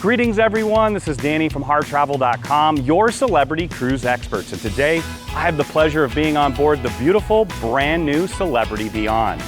Greetings everyone, this is Danny from HarrTravel.com, your celebrity cruise experts. And today I have the pleasure of being on board the beautiful brand new Celebrity Beyond.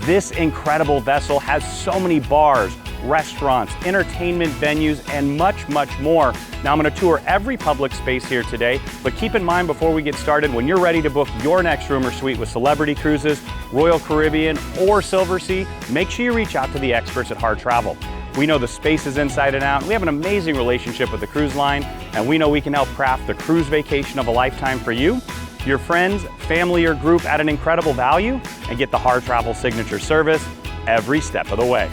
This incredible vessel has so many bars, restaurants, entertainment venues, and much, much more. Now I'm going to tour every public space here today, but keep in mind before we get started, when you're ready to book your next room or suite with Celebrity Cruises, Royal Caribbean, or Silversea, make sure you reach out to the experts at Harr Travel. We know the spaces inside and out. We have an amazing relationship with the cruise line, and we know we can help craft the cruise vacation of a lifetime for you, your friends, family, or group at an incredible value, and get the Harr Travel signature service every step of the way.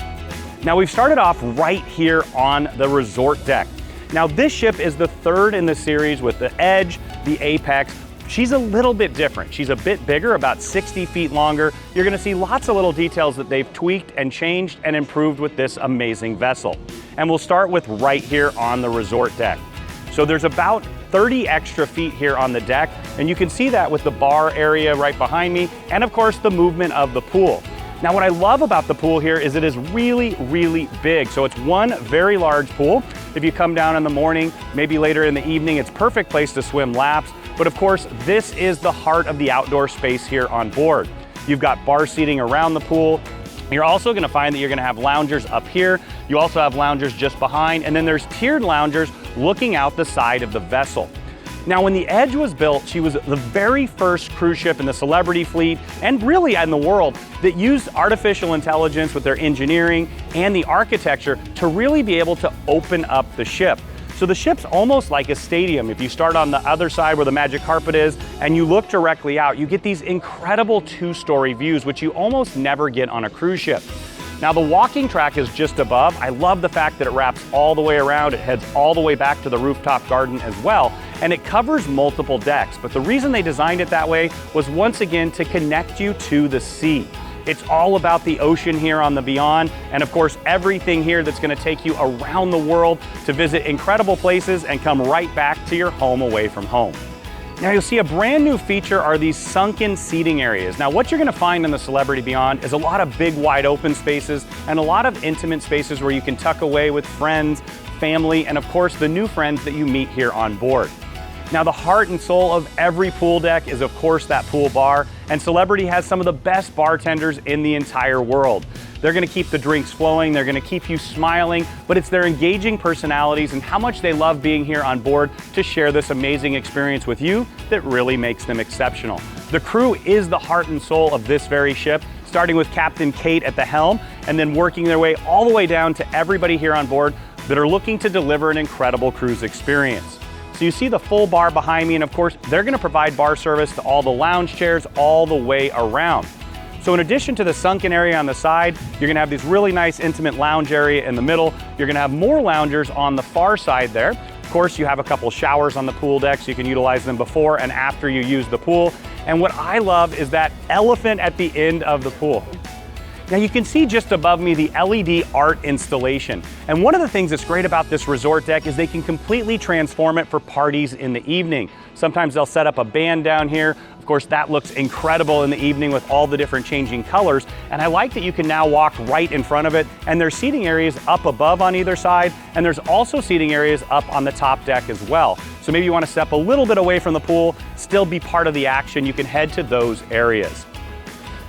Now we've started off right here on the resort deck. Now this ship is the third in the series with the Edge, the Apex. She's a little bit different. She's a bit bigger, about 60 feet longer. You're gonna see lots of little details that they've tweaked and changed and improved with this amazing vessel. And we'll start with right here on the resort deck. So there's about 30 extra feet here on the deck, and you can see that with the bar area right behind me, and of course the movement of the pool. Now what I love about the pool here is it is really, really big. So it's one very large pool. If you come down in the morning, maybe later in the evening, it's a perfect place to swim laps. But of course, this is the heart of the outdoor space here on board. You've got bar seating around the pool. You're also gonna find that you're gonna have loungers up here. You also have loungers just behind, and then there's tiered loungers looking out the side of the vessel. Now, when the Edge was built, she was the very first cruise ship in the Celebrity fleet, and really in the world, that used artificial intelligence with their engineering and the architecture to really be able to open up the ship. So the ship's almost like a stadium. If you start on the other side where the magic carpet is and you look directly out, you get these incredible two-story views, which you almost never get on a cruise ship. Now the walking track is just above. I love the fact that it wraps all the way around. It heads all the way back to the Rooftop Garden as well, and it covers multiple decks. But the reason they designed it that way was once again to connect you to the sea. It's all about the ocean here on the Beyond, and of course everything here that's gonna take you around the world to visit incredible places and come right back to your home away from home. Now you'll see a brand new feature are these sunken seating areas. Now what you're gonna find in the Celebrity Beyond is a lot of big wide open spaces and a lot of intimate spaces where you can tuck away with friends, family, and of course the new friends that you meet here on board. Now the heart and soul of every pool deck is of course that pool bar, and Celebrity has some of the best bartenders in the entire world. They're gonna keep the drinks flowing, they're gonna keep you smiling, but it's their engaging personalities and how much they love being here on board to share this amazing experience with you that really makes them exceptional. The crew is the heart and soul of this very ship, starting with Captain Kate at the helm, and then working their way all the way down to everybody here on board that are looking to deliver an incredible cruise experience. So you see the full bar behind me, and of course, they're gonna provide bar service to all the lounge chairs all the way around. So in addition to the sunken area on the side, you're gonna have this really nice intimate lounge area in the middle. You're gonna have more loungers on the far side there. Of course, you have a couple showers on the pool deck, so you can utilize them before and after you use the pool. And what I love is that elephant at the end of the pool. Now you can see just above me the LED art installation. And one of the things that's great about this resort deck is they can completely transform it for parties in the evening. Sometimes they'll set up a band down here. Of course, that looks incredible in the evening with all the different changing colors. And I like that you can now walk right in front of it. And there's seating areas up above on either side. And there's also seating areas up on the top deck as well. So maybe you want to step a little bit away from the pool, still be part of the action. You can head to those areas.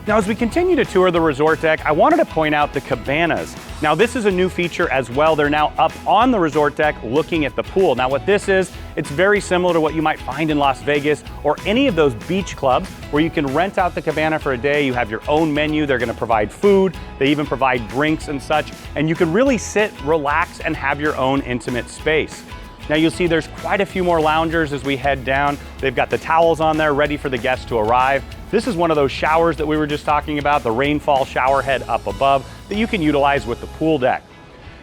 Now, as we continue to tour the resort deck, I wanted to point out the cabanas. Now, this is a new feature as well. They're now up on the resort deck looking at the pool. Now, what this is, it's very similar to what you might find in Las Vegas or any of those beach clubs where you can rent out the cabana for a day. You have your own menu. They're gonna provide food. They even provide drinks and such. And you can really sit, relax, and have your own intimate space. Now you'll see there's quite a few more loungers as we head down. They've got the towels on there ready for the guests to arrive. This is one of those showers that we were just talking about, the rainfall shower head up above that you can utilize with the pool deck.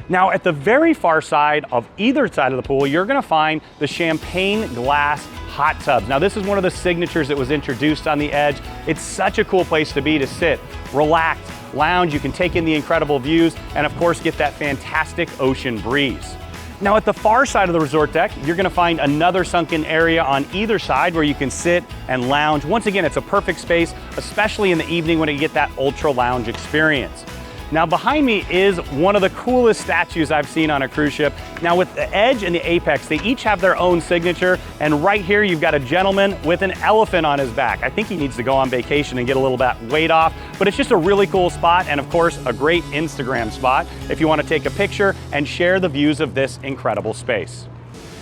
Now at the very far side of either side of the pool, you're gonna find the champagne glass hot tubs. Now this is one of the signatures that was introduced on the Edge. It's such a cool place to be, to sit, relax, lounge. You can take in the incredible views and of course get that fantastic ocean breeze. Now at the far side of the resort deck, you're gonna find another sunken area on either side where you can sit and lounge. Once again, it's a perfect space, especially in the evening when you get that ultra lounge experience. Now behind me is one of the coolest statues I've seen on a cruise ship. Now with the edge and the apex, they each have their own signature, and right here you've got a gentleman with an elephant on his back. I think he needs to go on vacation and get a little bit weight off, but it's just a really cool spot, and of course a great Instagram spot if you want to take a picture and share the views of this incredible space.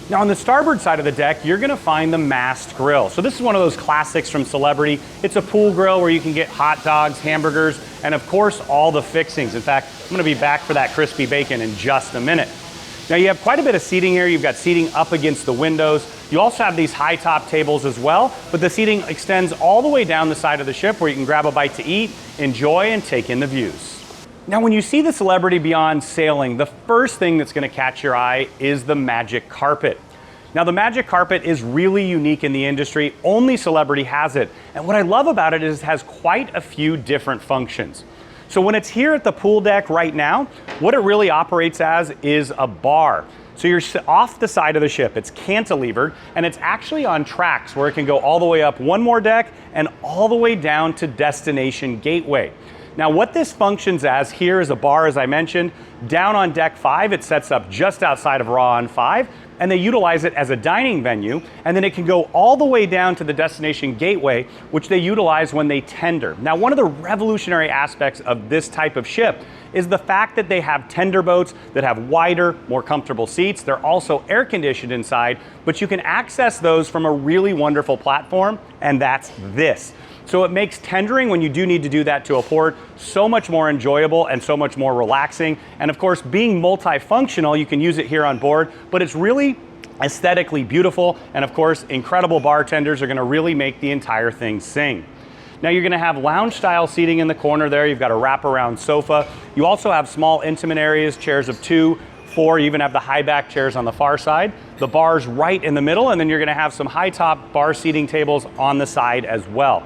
Now on the starboard side of the deck, you're gonna find the Mast Grill. So this is one of those classics from Celebrity. It's a pool grill where you can get hot dogs, hamburgers, and of course all the fixings. In fact, I'm gonna be back for that crispy bacon in just a minute. Now you have quite a bit of seating here. You've got seating up against the windows. You also have these high top tables as well, but the seating extends all the way down the side of the ship where you can grab a bite to eat, enjoy, and take in the views. Now, when you see the Celebrity Beyond sailing, the first thing that's gonna catch your eye is the magic carpet. Now, the magic carpet is really unique in the industry. Only Celebrity has it. And what I love about it is it has quite a few different functions. So when it's here at the pool deck right now, what it really operates as is a bar. So you're off the side of the ship, it's cantilevered, and it's actually on tracks where it can go all the way up one more deck and all the way down to Destination Gateway. Now what this functions as here is a bar, as I mentioned. Down on deck 5, it sets up just outside of Raw on 5, and they utilize it as a dining venue, and then it can go all the way down to the Destination Gateway, which they utilize when they tender. Now one of the revolutionary aspects of this type of ship is the fact that they have tender boats that have wider, more comfortable seats. They're also air conditioned inside, but you can access those from a really wonderful platform, and that's this. So it makes tendering, when you do need to do that to a port, so much more enjoyable and so much more relaxing. And of course, being multifunctional, you can use it here on board, but it's really aesthetically beautiful. And of course, incredible bartenders are gonna really make the entire thing sing. Now you're gonna have lounge style seating in the corner there. You've got a wraparound sofa. You also have small intimate areas, chairs of 2, 4, you even have the high back chairs on the far side. The bar's right in the middle, and then you're gonna have some high top bar seating tables on the side as well.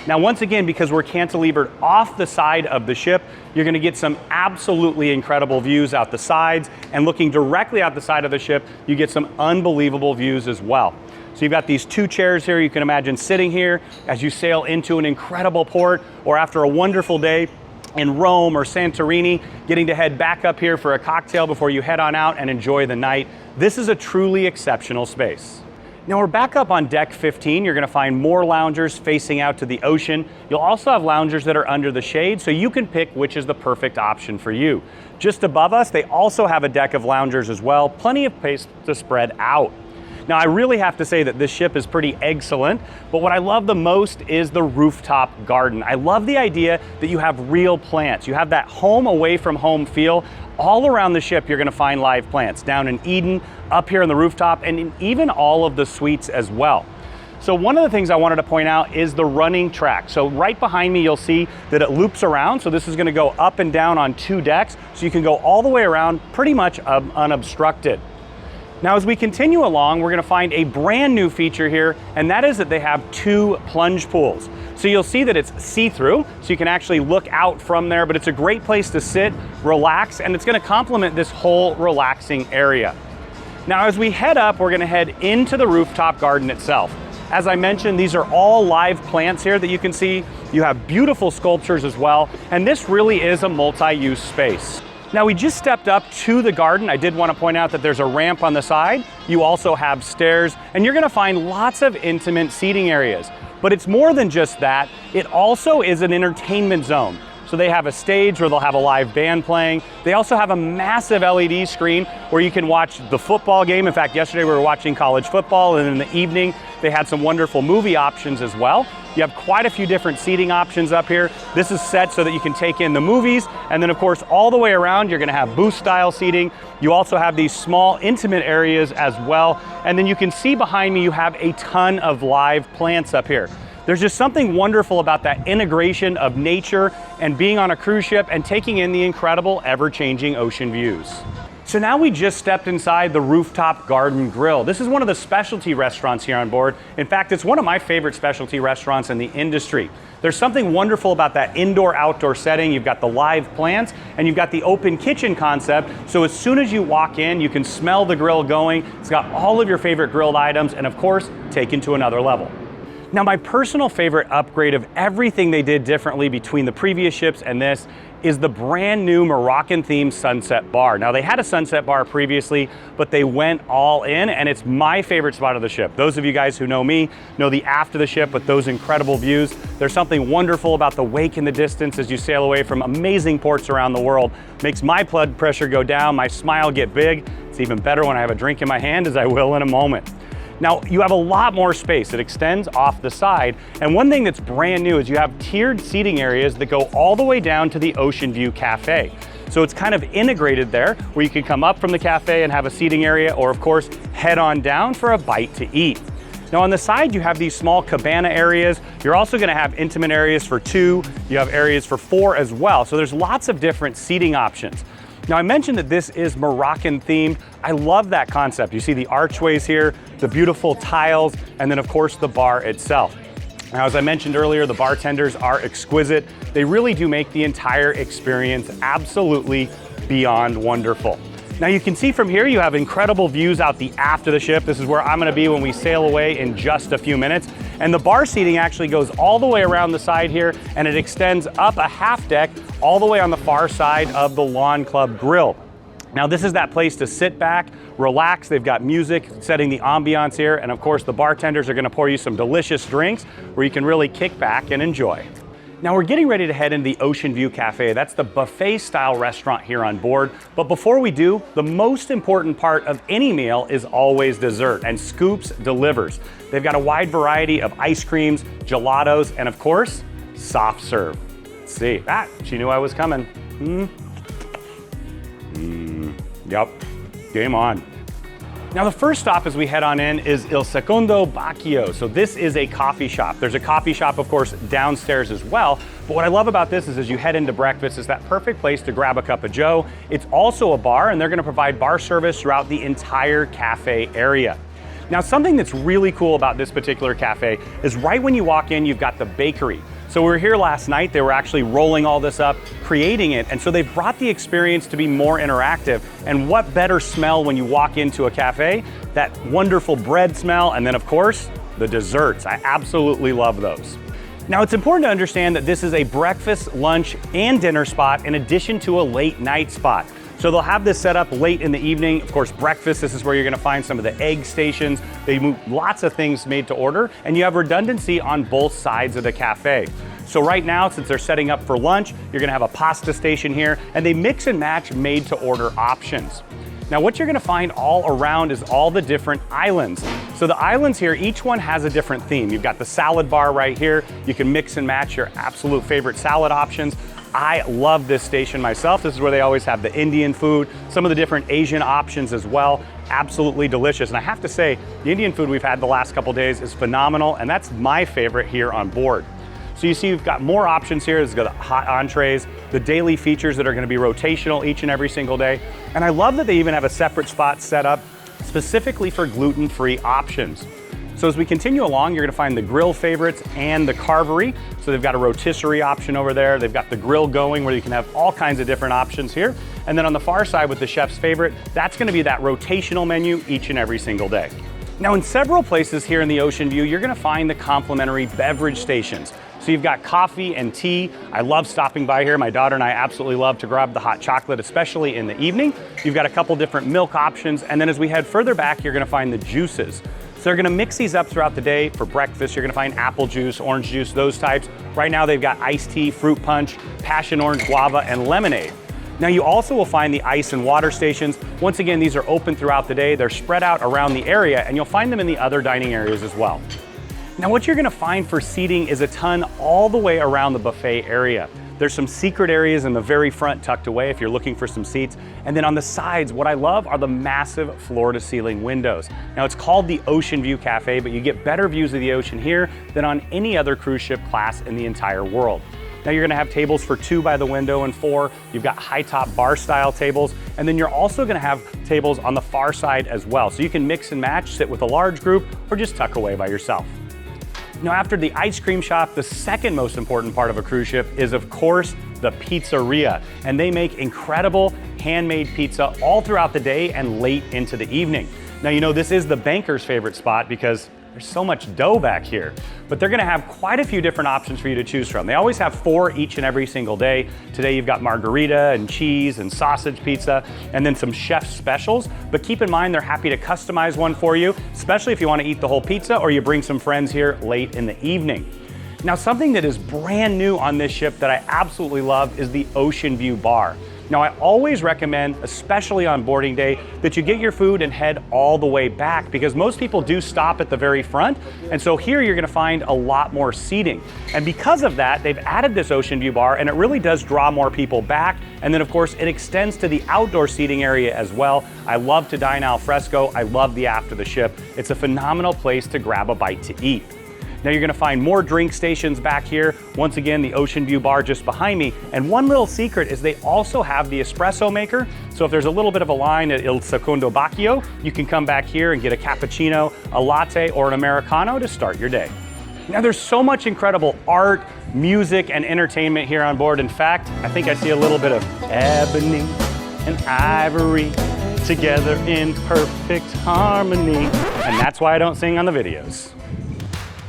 Now, once again, because we're cantilevered off the side of the ship, you're gonna get some absolutely incredible views out the sides, and looking directly out the side of the ship, you get some unbelievable views as well. So you've got these 2 chairs here. You can imagine sitting here as you sail into an incredible port, or after a wonderful day in Rome or Santorini, getting to head back up here for a cocktail before you head on out and enjoy the night. This is a truly exceptional space. Now we're back up on deck 15. You're gonna find more loungers facing out to the ocean. You'll also have loungers that are under the shade, so you can pick which is the perfect option for you. Just above us, they also have a deck of loungers as well, plenty of space to spread out. Now I really have to say that this ship is pretty excellent, but what I love the most is the rooftop garden. I love the idea that you have real plants. You have that home away from home feel. All around the ship, you're gonna find live plants. Down in Eden, up here on the rooftop, and in even all of the suites as well. So one of the things I wanted to point out is the running track. So right behind me, you'll see that it loops around. So this is gonna go up and down on 2 decks, so you can go all the way around pretty much unobstructed. Now, as we continue along, we're gonna find a brand new feature here, and that is that they have 2 plunge pools. So you'll see that it's see-through, so you can actually look out from there, but it's a great place to sit, relax, and it's gonna complement this whole relaxing area. Now, as we head up, we're gonna head into the rooftop garden itself. As I mentioned, these are all live plants here that you can see. You have beautiful sculptures as well, and this really is a multi-use space. Now we just stepped up to the garden. I did want to point out that there's a ramp on the side. You also have stairs, and you're going to find lots of intimate seating areas. But it's more than just that. It also is an entertainment zone. So they have a stage where they'll have a live band playing. They also have a massive LED screen where you can watch the football game. In fact, yesterday we were watching college football, and in the evening they had some wonderful movie options as well. You have quite a few different seating options up here. This is set so that you can take in the movies, and then of course all the way around you're gonna have booth style seating. You also have these small intimate areas as well, and then you can see behind me you have a ton of live plants up here. There's just something wonderful about that integration of nature and being on a cruise ship and taking in the incredible ever-changing ocean views. So now we just stepped inside the Rooftop Garden Grill. This is one of the specialty restaurants here on board. In fact, it's one of my favorite specialty restaurants in the industry. There's something wonderful about that indoor-outdoor setting. You've got the live plants and you've got the open kitchen concept. So as soon as you walk in, you can smell the grill going. It's got all of your favorite grilled items and of course, taken to another level. Now, my personal favorite upgrade of everything they did differently between the previous ships and this is the brand new Moroccan themed sunset bar. Now, they had a sunset bar previously, but they went all in, and it's my favorite spot of the ship. Those of you guys who know me know the aft of the ship with those incredible views. There's something wonderful about the wake in the distance as you sail away from amazing ports around the world. Makes my blood pressure go down, my smile get big. It's even better when I have a drink in my hand, as I will in a moment. Now, you have a lot more space. It extends off the side. And one thing that's brand new is you have tiered seating areas that go all the way down to the Ocean View Cafe. So it's kind of integrated there where you can come up from the cafe and have a seating area, or of course, head on down for a bite to eat. Now on the side, you have these small cabana areas. You're also gonna have intimate areas for 2. You have areas for 4 as well. So there's lots of different seating options. Now I mentioned that this is Moroccan themed. I love that concept. You see the archways here, the beautiful tiles, and then of course the bar itself. Now, as I mentioned earlier, the bartenders are exquisite. They really do make the entire experience absolutely beyond wonderful. Now you can see from here, you have incredible views out the aft of the ship. This is where I'm gonna be when we sail away in just a few minutes. And the bar seating actually goes all the way around the side here, and it extends up a half deck all the way on the far side of the Lawn Club Grill. Now this is that place to sit back, relax. They've got music setting the ambiance here. And of course the bartenders are gonna pour you some delicious drinks where you can really kick back and enjoy. Now we're getting ready to head into the Ocean View Cafe. That's the buffet style restaurant here on board. But before we do, the most important part of any meal is always dessert, and Scoops delivers. They've got a wide variety of ice creams, gelatos, and of course, soft serve. Let's see, she knew I was coming. Yep, game on. Now the first stop as we head on in is Il Secondo Bacchio. So this is a coffee shop. There's a coffee shop, of course, downstairs as well. But what I love about this is as you head into breakfast, it's that perfect place to grab a cup of joe. It's also a bar, and they're gonna provide bar service throughout the entire cafe area. Now something that's really cool about this particular cafe is right when you walk in, you've got the bakery. So we were here last night, they were actually rolling all this up, creating it, and so they've brought the experience to be more interactive. And what better smell when you walk into a cafe? That wonderful bread smell, and then of course, the desserts. I absolutely love those. Now it's important to understand that this is a breakfast, lunch, and dinner spot in addition to a late night spot. So they'll have this set up late in the evening. Of course, breakfast, this is where you're gonna find some of the egg stations. They move lots of things made to order, and you have redundancy on both sides of the cafe. So right now, since they're setting up for lunch, you're gonna have a pasta station here, and they mix and match made to order options. Now what you're gonna find all around is all the different islands. So the islands here, each one has a different theme. You've got the salad bar right here. You can mix and match your absolute favorite salad options. I love this station myself. This is where they always have the Indian food, some of the different Asian options as well. Absolutely delicious. And I have to say, the Indian food we've had the last couple days is phenomenal, and that's my favorite here on board. So you see you've got more options here. It's got the hot entrees, the daily features that are gonna be rotational each and every single day. And I love that they even have a separate spot set up specifically for gluten-free options. So as we continue along, you're gonna find the grill favorites and the carvery. So they've got a rotisserie option over there. They've got the grill going where you can have all kinds of different options here. And then on the far side with the chef's favorite, that's gonna be that rotational menu each and every single day. Now in several places here in the Ocean View, you're gonna find the complimentary beverage stations. So you've got coffee and tea. I love stopping by here. My daughter and I absolutely love to grab the hot chocolate, especially in the evening. You've got a couple different milk options. And then as we head further back, you're gonna find the juices. So they're gonna mix these up throughout the day. For breakfast, you're gonna find apple juice, orange juice, those types. Right now they've got iced tea, fruit punch, passion orange, guava, and lemonade. Now you also will find the ice and water stations. Once again, these are open throughout the day. They're spread out around the area, and you'll find them in the other dining areas as well. Now what you're gonna find for seating is a ton all the way around the buffet area. There's some secret areas in the very front tucked away if you're looking for some seats. And then on the sides, what I love are the massive floor to ceiling windows. Now it's called the Ocean View Cafe, but you get better views of the ocean here than on any other cruise ship class in the entire world. Now you're gonna have tables for 2 by the window and 4. You've got high top bar style tables. And then you're also gonna have tables on the far side as well. So you can mix and match, sit with a large group, or just tuck away by yourself. Now after the ice cream shop, the second most important part of a cruise ship is of course the pizzeria. And they make incredible handmade pizza all throughout the day and late into the evening. Now you know this is the banker's favorite spot because There's so much dough back here. But they're gonna have quite a few different options for you to choose from. They always have 4 each and every single day. Today you've got margarita and cheese and sausage pizza, and then some chef specials. But keep in mind, they're happy to customize one for you, especially if you wanna eat the whole pizza or you bring some friends here late in the evening. Now, something that is brand new on this ship that I absolutely love is the Ocean View Bar. Now, I always recommend, especially on boarding day, that you get your food and head all the way back, because most people do stop at the very front. And so here you're gonna find a lot more seating. And because of that, they've added this Ocean View Bar, and it really does draw more people back. And then of course, it extends to the outdoor seating area as well. I love to dine al fresco. I love the after the ship. It's a phenomenal place to grab a bite to eat. Now you're gonna find more drink stations back here. Once again, the Ocean View Bar just behind me. And one little secret is they also have the espresso maker. So if there's a little bit of a line at Il Secondo Bacchio, you can come back here and get a cappuccino, a latte, or an Americano to start your day. Now there's so much incredible art, music, and entertainment here on board. In fact, I think I see a little bit of ebony and ivory together in perfect harmony. And that's why I don't sing on the videos.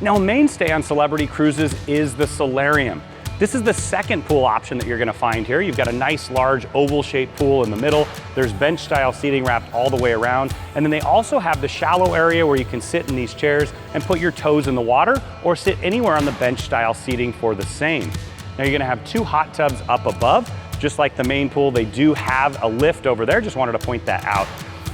Now, a mainstay on Celebrity Cruises is the Solarium. This is the second pool option that you're gonna find here. You've got a nice large oval-shaped pool in the middle. There's bench-style seating wrapped all the way around. And then they also have the shallow area where you can sit in these chairs and put your toes in the water, or sit anywhere on the bench-style seating for the same. Now you're gonna have 2 hot tubs up above. Just like the main pool, they do have a lift over there. Just wanted to point that out.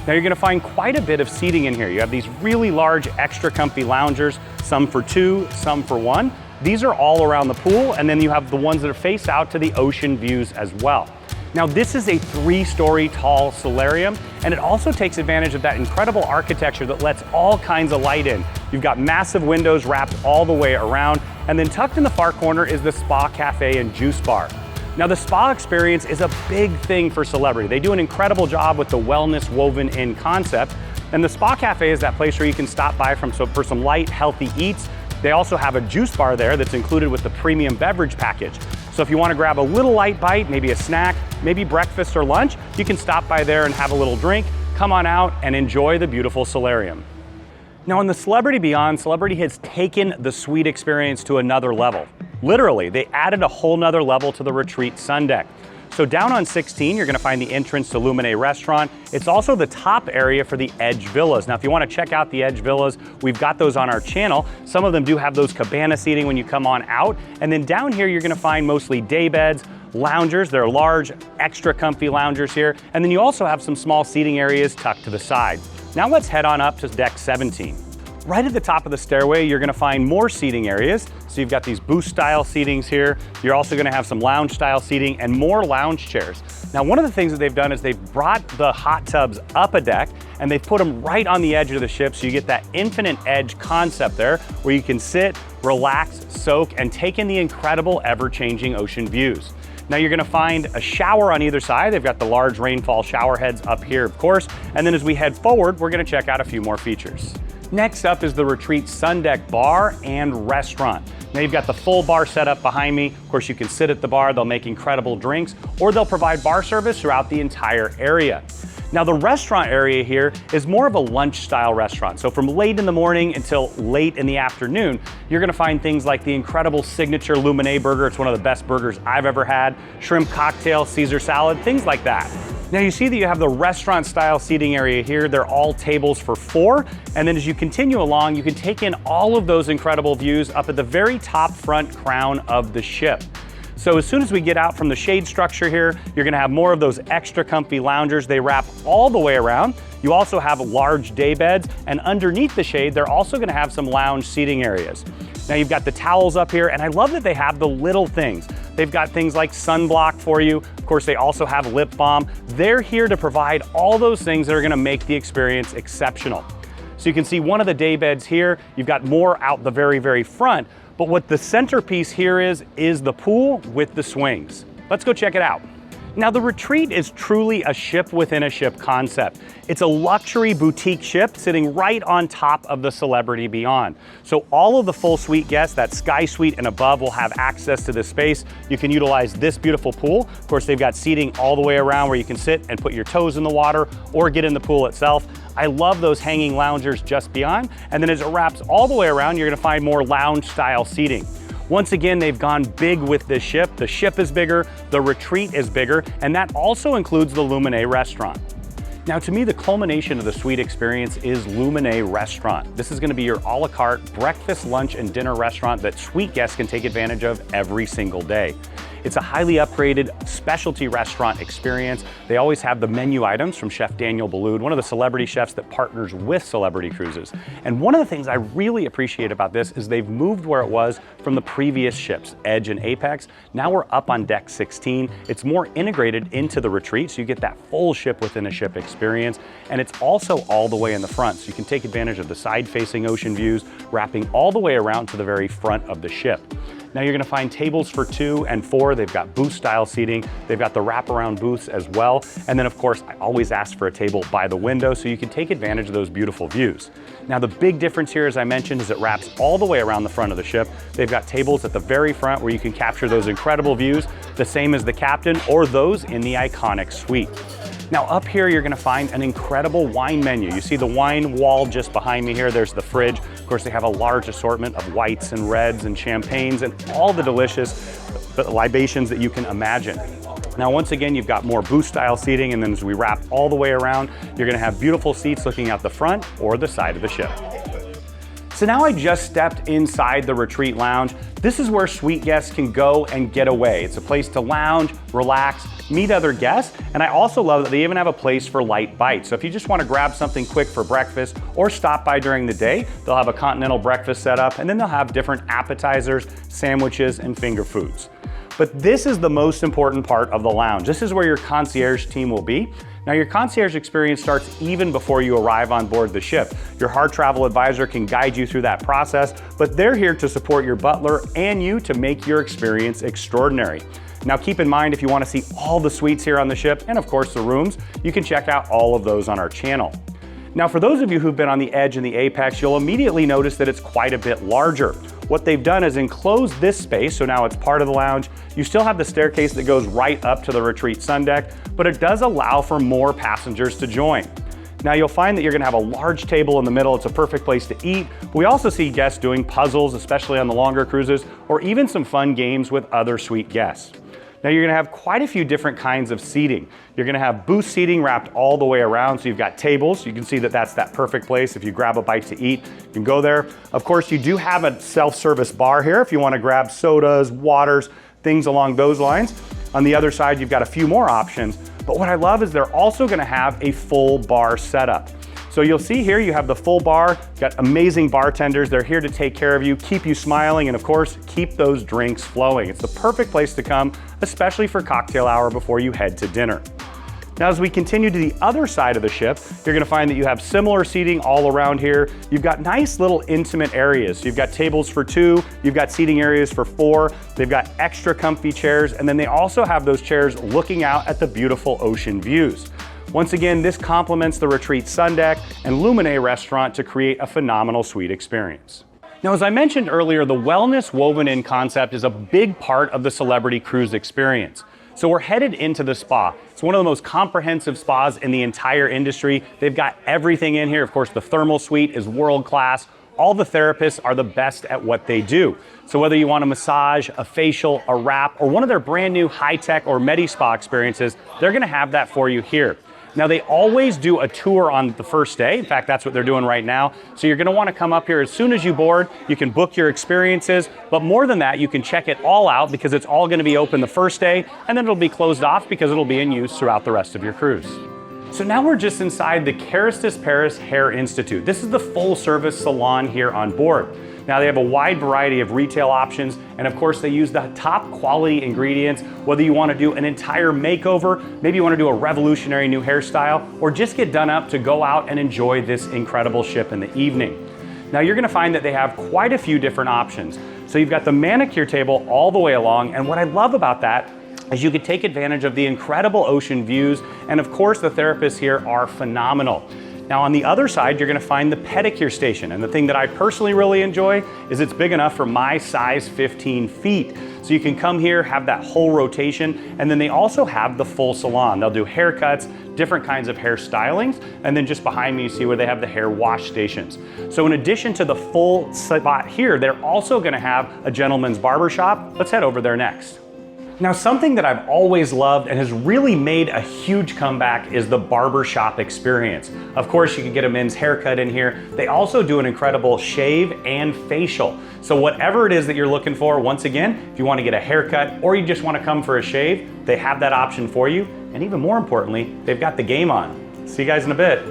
Now you're gonna find quite a bit of seating in here. You have these really large, extra comfy loungers, some for 2, some for 1. These are all around the pool, and then you have the ones that are face out to the ocean views as well. Now this is a 3-story tall solarium, and it also takes advantage of that incredible architecture that lets all kinds of light in. You've got massive windows wrapped all the way around, and then tucked in the far corner is the spa cafe and juice bar. Now the spa experience is a big thing for Celebrity. They do an incredible job with the wellness woven in concept. And the spa cafe is that place where you can stop by for some light, healthy eats. They also have a juice bar there that's included with the premium beverage package. So if you want to grab a little light bite, maybe a snack, maybe breakfast or lunch, you can stop by there and have a little drink, come on out and enjoy the beautiful solarium. Now in the Celebrity Beyond, Celebrity has taken the suite experience to another level. Literally, they added a whole nother level to the Retreat Sundeck. So down on 16, you're gonna find the entrance to Luminae Restaurant. It's also the top area for the Edge Villas. Now, if you wanna check out the Edge Villas, we've got those on our channel. Some of them do have those cabana seating when you come on out. And then down here, you're gonna find mostly day beds, loungers. They're large, extra comfy loungers here. And then you also have some small seating areas tucked to the side. Now let's head on up to deck 17. Right at the top of the stairway, you're gonna find more seating areas. So you've got these booth style seatings here. You're also gonna have some lounge style seating and more lounge chairs. Now, one of the things that they've done is they've brought the hot tubs up a deck and they've put them right on the edge of the ship. So you get that infinite edge concept there where you can sit, relax, soak, and take in the incredible ever-changing ocean views. Now you're gonna find a shower on either side. They've got the large rainfall shower heads up here, of course. And then as we head forward, we're gonna check out a few more features. Next up is the Retreat Sundeck Bar and Restaurant. Now you've got the full bar set up behind me. Of course, you can sit at the bar, they'll make incredible drinks, or they'll provide bar service throughout the entire area. Now the restaurant area here is more of a lunch style restaurant. So from late in the morning until late in the afternoon, you're gonna find things like the incredible signature Luminae burger. It's one of the best burgers I've ever had. Shrimp cocktail, Caesar salad, things like that. Now you see that you have the restaurant style seating area here. They're all tables for 4. And then as you continue along, you can take in all of those incredible views up at the very top front crown of the ship. So as soon as we get out from the shade structure here, you're gonna have more of those extra comfy loungers. They wrap all the way around. You also have large day beds, and underneath the shade, they're also gonna have some lounge seating areas. Now you've got the towels up here, and I love that they have the little things. They've got things like sunblock for you. Of course, they also have lip balm. They're here to provide all those things that are gonna make the experience exceptional. So you can see one of the day beds here. You've got more out the very, very front. But what the centerpiece here is the pool with the swings. Let's go check it out. Now, the Retreat is truly a ship within a ship concept. It's a luxury boutique ship sitting right on top of the Celebrity Beyond. So all of the full suite guests, that Sky Suite and above, will have access to this space. You can utilize this beautiful pool. Of course, they've got seating all the way around where you can sit and put your toes in the water or get in the pool itself. I love those hanging loungers just beyond. And then as it wraps all the way around, you're gonna find more lounge style seating. Once again, they've gone big with this ship. The ship is bigger, the Retreat is bigger, and that also includes the Luminae Restaurant. Now, to me, the culmination of the suite experience is Luminae Restaurant. This is gonna be your a la carte breakfast, lunch, and dinner restaurant that suite guests can take advantage of every single day. It's a highly upgraded specialty restaurant experience. They always have the menu items from Chef Daniel Boulud, one of the celebrity chefs that partners with Celebrity Cruises. And one of the things I really appreciate about this is they've moved where it was from the previous ships, Edge and Apex. Now we're up on deck 16. It's more integrated into the Retreat, so you get that full ship within a ship experience. And it's also all the way in the front, so you can take advantage of the side-facing ocean views, wrapping all the way around to the very front of the ship. Now you're gonna find tables for 2 and 4. They've got booth style seating. They've got the wraparound booths as well. And then of course, I always ask for a table by the window so you can take advantage of those beautiful views. Now the big difference here, as I mentioned, is it wraps all the way around the front of the ship. They've got tables at the very front where you can capture those incredible views, the same as the captain or those in the iconic suite. Now up here, you're gonna find an incredible wine menu. You see the wine wall just behind me here. There's the fridge. Of course, they have a large assortment of whites and reds and champagnes and all the delicious libations that you can imagine. Now, once again, you've got more booth style seating, and then as we wrap all the way around, you're gonna have beautiful seats looking out the front or the side of the ship. So now I just stepped inside the Retreat Lounge. This is where suite guests can go and get away. It's a place to lounge, relax, meet other guests, and I also love that they even have a place for light bites. So if you just want to grab something quick for breakfast or stop by during the day, they'll have a continental breakfast set up, and then they'll have different appetizers, sandwiches, and finger foods. But this is the most important part of the lounge. This is where your concierge team will be. Now, your concierge experience starts even before you arrive on board the ship. Your Harr travel advisor can guide you through that process, but they're here to support your butler and you to make your experience extraordinary. Now, keep in mind, if you want to see all the suites here on the ship, and of course the rooms, you can check out all of those on our channel. Now, for those of you who've been on the Edge and the Apex, you'll immediately notice that it's quite a bit larger. What they've done is enclose this space, so now it's part of the lounge. You still have the staircase that goes right up to the Retreat Sundeck, but it does allow for more passengers to join. Now you'll find that you're gonna have a large table in the middle. It's a perfect place to eat. We also see guests doing puzzles, especially on the longer cruises, or even some fun games with other suite guests. Now you're gonna have quite a few different kinds of seating. You're gonna have booth seating wrapped all the way around, so you've got tables. You can see that that's that perfect place. If you grab a bite to eat, you can go there. Of course, you do have a self-service bar here if you wanna grab sodas, waters, things along those lines. On the other side, you've got a few more options, but what I love is they're also gonna have a full bar setup. So you'll see here, you have the full bar, got amazing bartenders. They're here to take care of you, keep you smiling, and of course, keep those drinks flowing. It's the perfect place to come, especially for cocktail hour before you head to dinner. Now, as we continue to the other side of the ship, you're gonna find that you have similar seating all around here. You've got nice little intimate areas. So you've got tables for 2, you've got seating areas for 4, they've got extra comfy chairs, and then they also have those chairs looking out at the beautiful ocean views. Once again, this complements the Retreat Sundeck and Luminae Restaurant to create a phenomenal suite experience. Now, as I mentioned earlier, the wellness woven in concept is a big part of the Celebrity Cruise experience. So we're headed into the spa. It's one of the most comprehensive spas in the entire industry. They've got everything in here. Of course, the thermal suite is world class. All the therapists are the best at what they do. So whether you want a massage, a facial, a wrap, or one of their brand new high-tech or Medi Spa experiences, they're gonna have that for you here. Now, they always do a tour on the first day. In fact, that's what they're doing right now. So you're gonna wanna come up here as soon as you board. You can book your experiences, but more than that, you can check it all out because it's all gonna be open the first day, and then it'll be closed off because it'll be in use throughout the rest of your cruise. So now we're just inside the Caristous Paris Hair Institute. This is the full service salon here on board. Now they have a wide variety of retail options, and of course they use the top quality ingredients, whether you want to do an entire makeover, maybe you want to do a revolutionary new hairstyle, or just get done up to go out and enjoy this incredible ship in the evening. Now you're going to find that they have quite a few different options. So you've got the manicure table all the way along, and what I love about that as you could take advantage of the incredible ocean views, and of course the therapists here are phenomenal. Now on the other side, you're gonna find the pedicure station, and the thing that I personally really enjoy is it's big enough for my size 15 feet. So you can come here, have that whole rotation, and then they also have the full salon. They'll do haircuts, different kinds of hair stylings, and then just behind me you see where they have the hair wash stations. So in addition to the full spot here, they're also gonna have a gentleman's barber shop. Let's head over there next. Now, something that I've always loved and has really made a huge comeback is the barber shop experience. Of course, you can get a men's haircut in here. They also do an incredible shave and facial. So whatever it is that you're looking for, once again, if you want to get a haircut or you just want to come for a shave, they have that option for you. And even more importantly, they've got the game on. See you guys in a bit.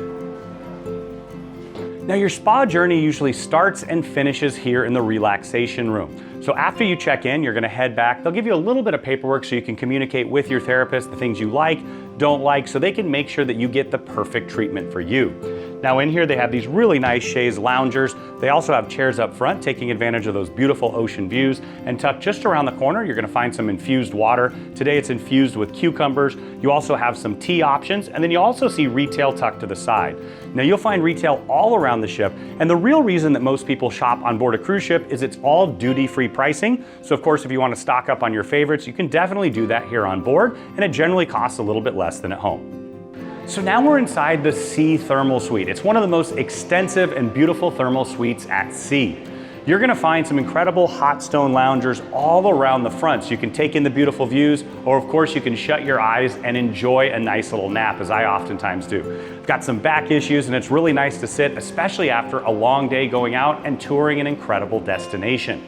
Now, your spa journey usually starts and finishes here in the relaxation room. So after you check in, you're gonna head back. They'll give you a little bit of paperwork so you can communicate with your therapist the things you like, don't like, so they can make sure that you get the perfect treatment for you. Now in here, they have these really nice chaise loungers. They also have chairs up front, taking advantage of those beautiful ocean views. And tucked just around the corner, you're gonna find some infused water. Today it's infused with cucumbers. You also have some tea options, and then you also see retail tucked to the side. Now you'll find retail all around the ship, and the real reason that most people shop on board a cruise ship is it's all duty-free pricing. So of course, if you want to stock up on your favorites, you can definitely do that here on board, and it generally costs a little bit less than at home. So now we're inside the Sea Thermal Suite. It's one of the most extensive and beautiful thermal suites at sea. You're gonna find some incredible hot stone loungers all around the front, so you can take in the beautiful views, or of course you can shut your eyes and enjoy a nice little nap, as I oftentimes do. I've got some back issues, and it's really nice to sit, especially after a long day going out and touring an incredible destination.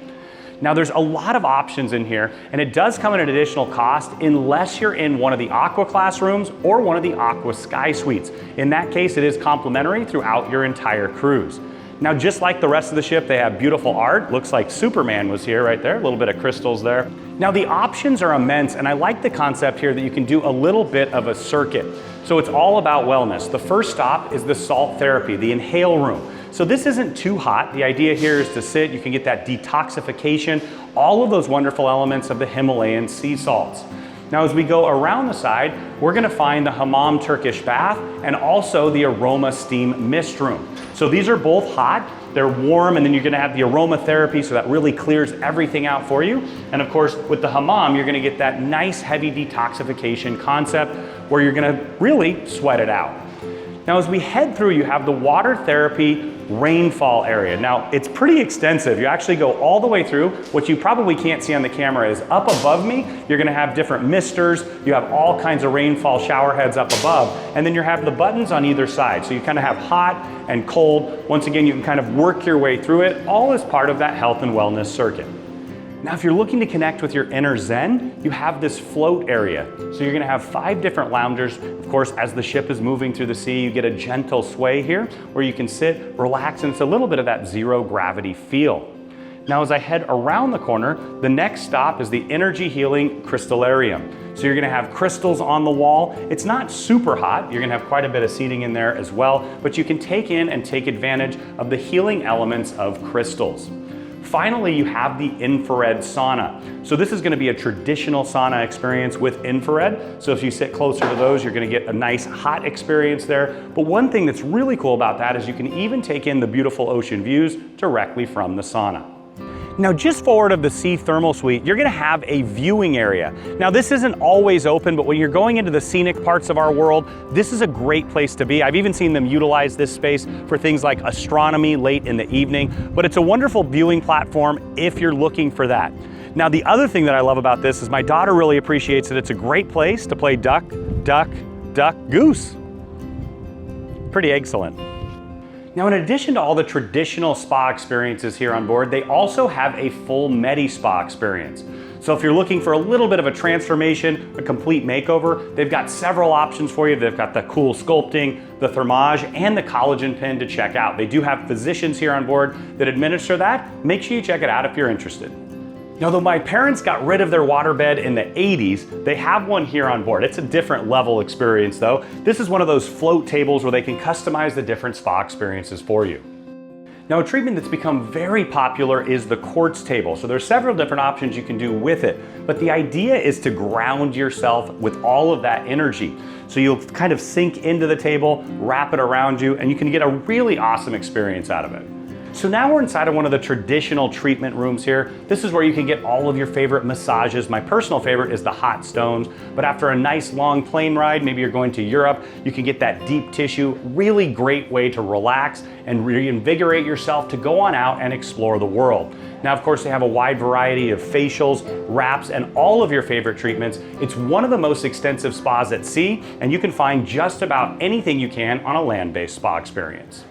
Now there's a lot of options in here, and it does come at an additional cost unless you're in one of the Aqua class rooms or one of the Aqua Sky Suites. In that case, it is complimentary throughout your entire cruise. Now, just like the rest of the ship, they have beautiful art. Looks like Superman was here right there, a little bit of crystals there. Now the options are immense, and I like the concept here that you can do a little bit of a circuit. So it's all about wellness. The first stop is the salt therapy, the inhale room. So this isn't too hot. The idea here is to sit, you can get that detoxification, all of those wonderful elements of the Himalayan sea salts. Now as we go around the side, we're gonna find the Hammam Turkish bath and also the aroma steam mist room. So these are both hot, they're warm, and then you're gonna have the aromatherapy, so that really clears everything out for you. And of course, with the hammam, you're gonna get that nice heavy detoxification concept where you're gonna really sweat it out. Now as we head through, you have the water therapy rainfall area. Now it's pretty extensive. You actually go all the way through. What you probably can't see on the camera is up above me, you're gonna have different misters. You have all kinds of rainfall shower heads up above, and then you have the buttons on either side. So you kind of have hot and cold. Once again, you can kind of work your way through it, all as part of that health and wellness circuit. Now, if you're looking to connect with your inner Zen, you have this float area. So you're gonna have 5 different loungers. Of course, as the ship is moving through the sea, you get a gentle sway here where you can sit, relax, and it's a little bit of that zero gravity feel. Now, as I head around the corner, the next stop is the energy healing crystallarium. So you're gonna have crystals on the wall. It's not super hot. You're gonna have quite a bit of seating in there as well, but you can take in and take advantage of the healing elements of crystals. Finally, you have the infrared sauna. So this is gonna be a traditional sauna experience with infrared. So if you sit closer to those, you're gonna get a nice hot experience there. But one thing that's really cool about that is you can even take in the beautiful ocean views directly from the sauna. Now, just forward of the Sea Thermal Suite, you're gonna have a viewing area. Now, this isn't always open, but when you're going into the scenic parts of our world, this is a great place to be. I've even seen them utilize this space for things like astronomy late in the evening, but it's a wonderful viewing platform if you're looking for that. Now, the other thing that I love about this is my daughter really appreciates that it's a great place to play duck, duck, duck, goose. Pretty excellent. Now, in addition to all the traditional spa experiences here on board, they also have a full Medi Spa experience. So if you're looking for a little bit of a transformation, a complete makeover, they've got several options for you. They've got the cool sculpting, the thermage, and the collagen pen to check out. They do have physicians here on board that administer that. Make sure you check it out if you're interested. Now, though my parents got rid of their waterbed in the 80s, they have one here on board. It's a different level experience though. This is one of those float tables where they can customize the different spa experiences for you. Now, a treatment that's become very popular is the Quartz Table. So there's several different options you can do with it, but the idea is to ground yourself with all of that energy. So you'll kind of sink into the table, wrap it around you, and you can get a really awesome experience out of it. So now we're inside of one of the traditional treatment rooms here. This is where you can get all of your favorite massages. My personal favorite is the hot stones, but after a nice long plane ride, maybe you're going to Europe, you can get that deep tissue. Really great way to relax and reinvigorate yourself to go on out and explore the world. Now, of course, they have a wide variety of facials, wraps, and all of your favorite treatments. It's one of the most extensive spas at sea, and you can find just about anything you can on a land-based spa experience.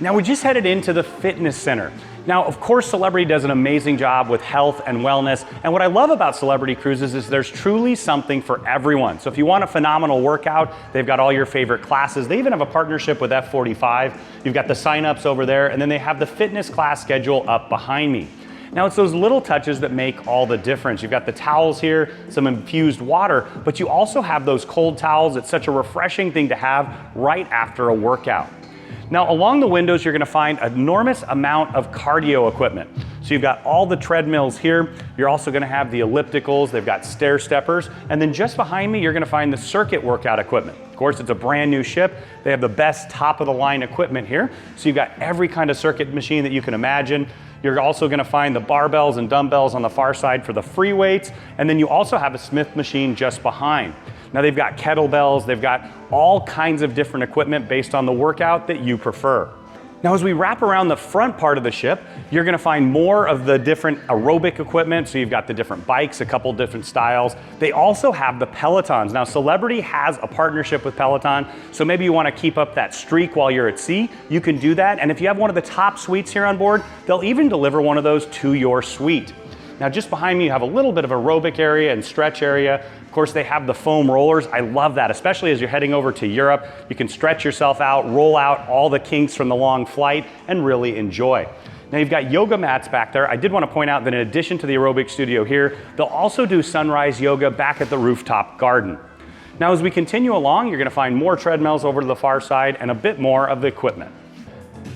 Now, we just headed into the fitness center. Now, of course, Celebrity does an amazing job with health and wellness. And what I love about Celebrity Cruises is there's truly something for everyone. So if you want a phenomenal workout, they've got all your favorite classes. They even have a partnership with F45. You've got the signups over there, and then they have the fitness class schedule up behind me. Now, it's those little touches that make all the difference. You've got the towels here, some infused water, but you also have those cold towels. It's such a refreshing thing to have right after a workout. Now, along the windows, you're gonna find an enormous amount of cardio equipment. So you've got all the treadmills here. You're also gonna have the ellipticals. They've got stair steppers. And then just behind me, you're gonna find the circuit workout equipment. Of course, it's a brand new ship. They have the best top of the line equipment here. So you've got every kind of circuit machine that you can imagine. You're also gonna find the barbells and dumbbells on the far side for the free weights. And then you also have a Smith machine just behind. Now, they've got kettlebells, they've got all kinds of different equipment based on the workout that you prefer. Now, as we wrap around the front part of the ship, you're gonna find more of the different aerobic equipment. So you've got the different bikes, a couple different styles. They also have the Pelotons. Now, Celebrity has a partnership with Peloton, so maybe you wanna keep up that streak while you're at sea, you can do that. And if you have one of the top suites here on board, they'll even deliver one of those to your suite. Now, just behind me, you have a little bit of aerobic area and stretch area. Of course, they have the foam rollers. I love that, especially as you're heading over to Europe. You can stretch yourself out, roll out all the kinks from the long flight, and really enjoy. Now, you've got yoga mats back there. I did want to point out that in addition to the aerobic studio here, they'll also do sunrise yoga back at the Rooftop Garden. Now, as we continue along, you're going to find more treadmills over to the far side and a bit more of the equipment.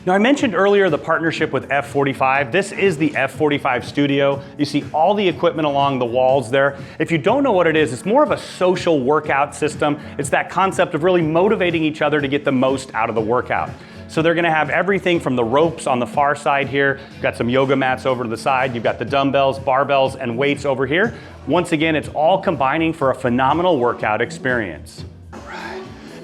Now, I mentioned earlier the partnership with F45. This is the F45 Studio. You see all the equipment along the walls there. If you don't know what it is, it's more of a social workout system. It's that concept of really motivating each other to get the most out of the workout. So they're gonna have everything from the ropes on the far side here. You've got some yoga mats over to the side. You've got the dumbbells, barbells, and weights over here. Once again, it's all combining for a phenomenal workout experience.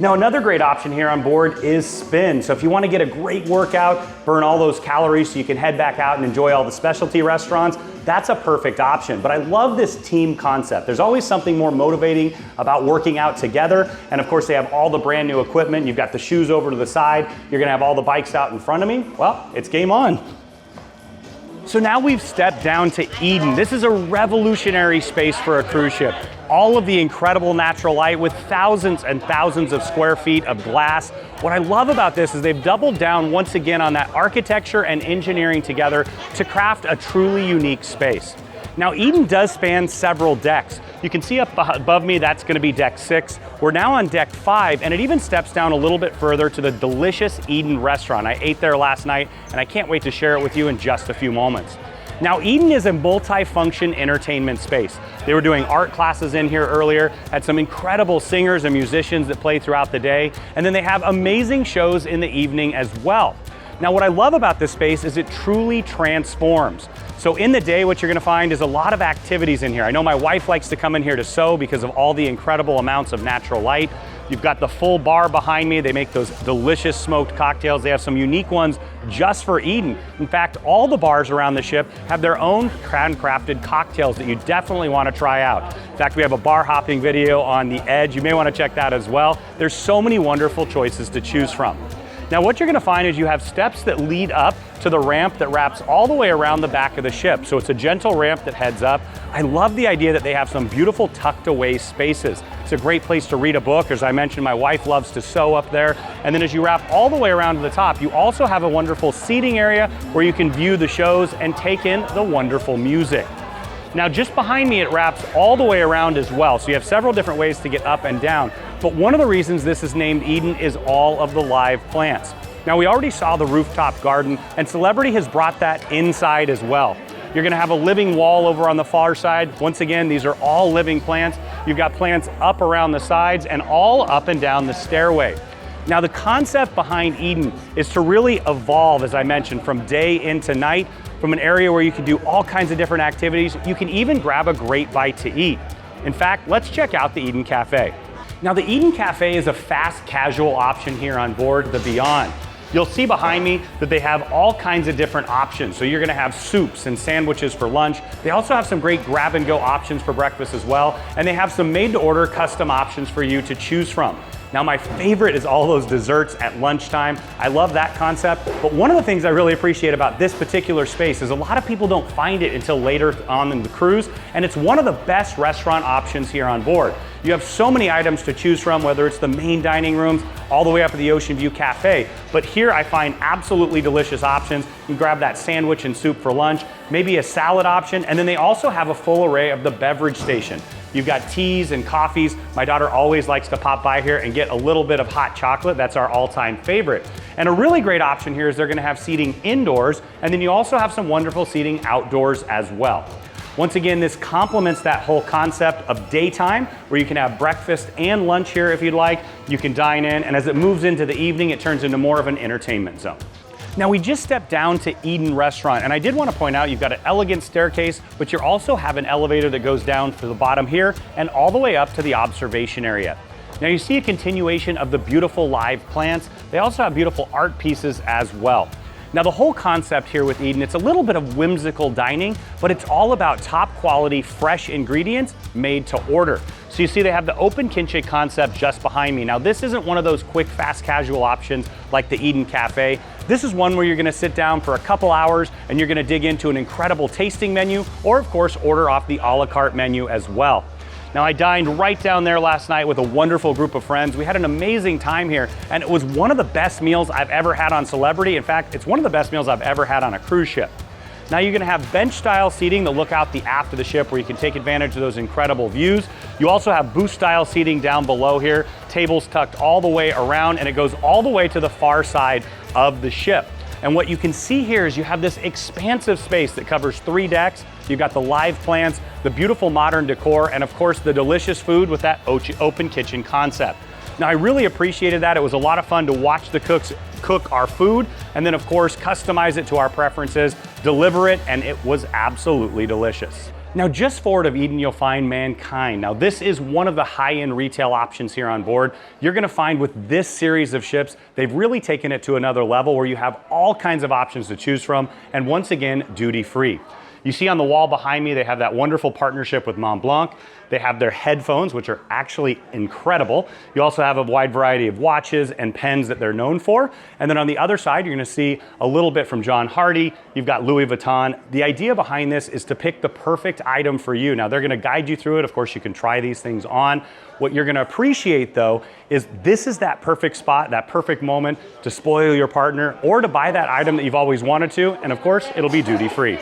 Now, another great option here on board is spin. So if you want to get a great workout, burn all those calories so you can head back out and enjoy all the specialty restaurants, that's a perfect option. But I love this team concept. There's always something more motivating about working out together. And of course, they have all the brand new equipment. You've got the shoes over to the side. You're gonna have all the bikes out in front of me. Well, it's game on. So now we've stepped down to Eden. This is a revolutionary space for a cruise ship. All of the incredible natural light with thousands and thousands of square feet of glass. What I love about this is they've doubled down once again on that architecture and engineering together to craft a truly unique space. Now, Eden does span several decks. You can see up above me, that's gonna be deck 6. We're now on deck 5, and it even steps down a little bit further to the delicious Eden restaurant. I ate there last night, and I can't wait to share it with you in just a few moments. Now, Eden is a multi-function entertainment space. They were doing art classes in here earlier, had some incredible singers and musicians that play throughout the day, and then they have amazing shows in the evening as well. Now, what I love about this space is it truly transforms. So in the day, what you're gonna find is a lot of activities in here. I know my wife likes to come in here to sew because of all the incredible amounts of natural light. You've got the full bar behind me. They make those delicious smoked cocktails. They have some unique ones just for Eden. In fact, all the bars around the ship have their own handcrafted cocktails that you definitely want to try out. In fact, we have a bar hopping video on the Edge. You may want to check that as well. There's so many wonderful choices to choose from. Now, what you're gonna find is you have steps that lead up to the ramp that wraps all the way around the back of the ship. So it's a gentle ramp that heads up. I love the idea that they have some beautiful tucked away spaces. It's a great place to read a book. As I mentioned, my wife loves to sew up there. And then as you wrap all the way around to the top, you also have a wonderful seating area where you can view the shows and take in the wonderful music. Now, just behind me, it wraps all the way around as well. So you have several different ways to get up and down. But one of the reasons this is named Eden is all of the live plants. Now we already saw the rooftop garden, and Celebrity has brought that inside as well. You're gonna have a living wall over on the far side. Once again, these are all living plants. You've got plants up around the sides and all up and down the stairway. Now the concept behind Eden is to really evolve, as I mentioned, from day into night, from an area where you can do all kinds of different activities. You can even grab a great bite to eat. In fact, let's check out the Eden Cafe. Now the Eden Cafe is a fast casual option here on board the Beyond. You'll see behind me that they have all kinds of different options. So you're gonna have soups and sandwiches for lunch. They also have some great grab and go options for breakfast as well. And they have some made to order custom options for you to choose from. Now my favorite is all those desserts at lunchtime. I love that concept, but one of the things I really appreciate about this particular space is a lot of people don't find it until later on in the cruise, and it's one of the best restaurant options here on board. You have so many items to choose from, whether it's the main dining rooms, all the way up to the Ocean View Cafe, but here I find absolutely delicious options. You can grab that sandwich and soup for lunch, maybe a salad option, and then they also have a full array of the beverage station. You've got teas and coffees. My daughter always likes to pop by here and get a little bit of hot chocolate. That's our all-time favorite. And a really great option here is they're gonna have seating indoors, and then you also have some wonderful seating outdoors as well. Once again, this complements that whole concept of daytime, where you can have breakfast and lunch here if you'd like. You can dine in, and as it moves into the evening, it turns into more of an entertainment zone. Now we just stepped down to Eden Restaurant, and I did want to point out you've got an elegant staircase, but you also have an elevator that goes down to the bottom here and all the way up to the observation area. Now you see a continuation of the beautiful live plants. They also have beautiful art pieces as well. Now the whole concept here with Eden, it's a little bit of whimsical dining, but it's all about top quality, fresh ingredients made to order. So you see they have the open kitchen concept just behind me. Now this isn't one of those quick, fast, casual options like the Eden Cafe. This is one where you're gonna sit down for a couple hours and you're gonna dig into an incredible tasting menu, or of course, order off the a la carte menu as well. Now I dined right down there last night with a wonderful group of friends. We had an amazing time here, and it was one of the best meals I've ever had on Celebrity. In fact, it's one of the best meals I've ever had on a cruise ship. Now you're gonna have bench style seating that look out the aft of the ship where you can take advantage of those incredible views. You also have booth style seating down below here, tables tucked all the way around, and it goes all the way to the far side of the ship. And what you can see here is you have this expansive space that covers 3 decks. You've got the live plants, the beautiful modern decor, and of course the delicious food with that open kitchen concept. Now I really appreciated that. It was a lot of fun to watch the cooks cook our food, and then of course customize it to our preferences, deliver it, and it was absolutely delicious. Now just forward of Eden, you'll find Mankind. Now this is one of the high-end retail options here on board. You're gonna find with this series of ships, they've really taken it to another level where you have all kinds of options to choose from, and once again, duty-free. You see on the wall behind me, they have that wonderful partnership with Mont Blanc. They have their headphones, which are actually incredible. You also have a wide variety of watches and pens that they're known for. And then on the other side, you're gonna see a little bit from John Hardy. You've got Louis Vuitton. The idea behind this is to pick the perfect item for you. Now they're gonna guide you through it. Of course, you can try these things on. What you're gonna appreciate though, is this is that perfect spot, that perfect moment to spoil your partner or to buy that item that you've always wanted to. And of course, it'll be duty-free.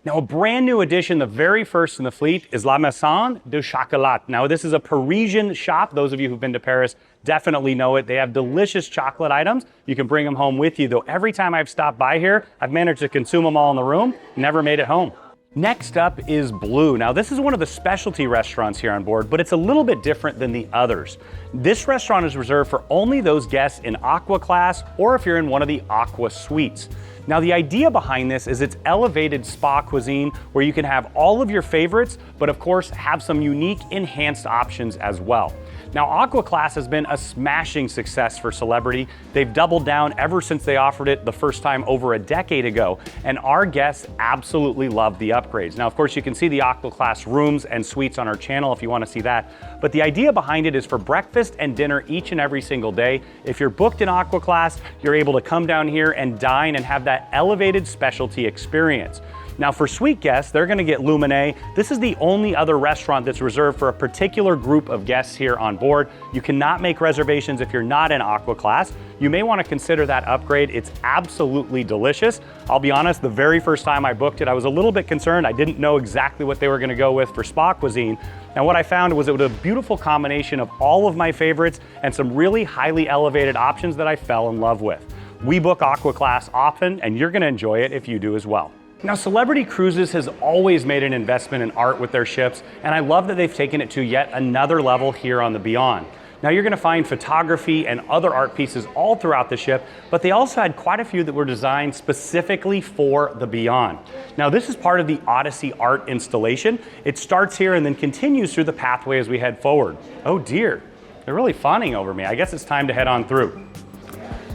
Now a brand new addition, the very first in the fleet, is La Maison de Chocolat. Now this is a Parisian shop. Those of you who've been to Paris definitely know it. They have delicious chocolate items. You can bring them home with you, though every time I've stopped by here, I've managed to consume them all in the room, never made it home. Next up is Blue. Now this is one of the specialty restaurants here on board, but it's a little bit different than the others. This restaurant is reserved for only those guests in Aqua class or if you're in one of the Aqua suites. Now the idea behind this is it's elevated spa cuisine where you can have all of your favorites, but of course have some unique enhanced options as well. Now Aqua Class has been a smashing success for Celebrity. They've doubled down ever since they offered it the first time over a decade ago, and our guests absolutely love the upgrades. Now of course you can see the Aqua Class rooms and suites on our channel if you want to see that, but the idea behind it is for breakfast and dinner each and every single day. If you're booked in Aqua Class, you're able to come down here and dine and have that elevated specialty experience. Now for suite guests, they're gonna get Luminae. This is the only other restaurant that's reserved for a particular group of guests here on board. You cannot make reservations if you're not in Aqua Class. You may wanna consider that upgrade. It's absolutely delicious. I'll be honest, the very first time I booked it, I was a little bit concerned. I didn't know exactly what they were gonna go with for spa cuisine. And what I found was it was a beautiful combination of all of my favorites and some really highly elevated options that I fell in love with. We book Aqua Class often, and you're gonna enjoy it if you do as well. Now, Celebrity Cruises has always made an investment in art with their ships, and I love that they've taken it to yet another level here on the Beyond. Now, you're gonna find photography and other art pieces all throughout the ship, but they also had quite a few that were designed specifically for the Beyond. Now, this is part of the Odyssey Art installation. It starts here and then continues through the pathway as we head forward. Oh dear, they're really fawning over me. I guess it's time to head on through.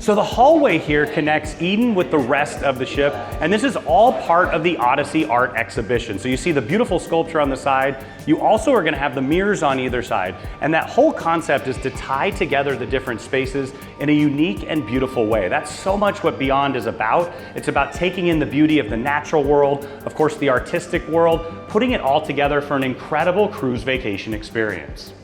So the hallway here connects Eden with the rest of the ship, and this is all part of the Odyssey Art exhibition. So you see the beautiful sculpture on the side. You also are gonna have the mirrors on either side, and that whole concept is to tie together the different spaces in a unique and beautiful way. That's so much what Beyond is about. It's about taking in the beauty of the natural world, of course the artistic world, putting it all together for an incredible cruise vacation experience.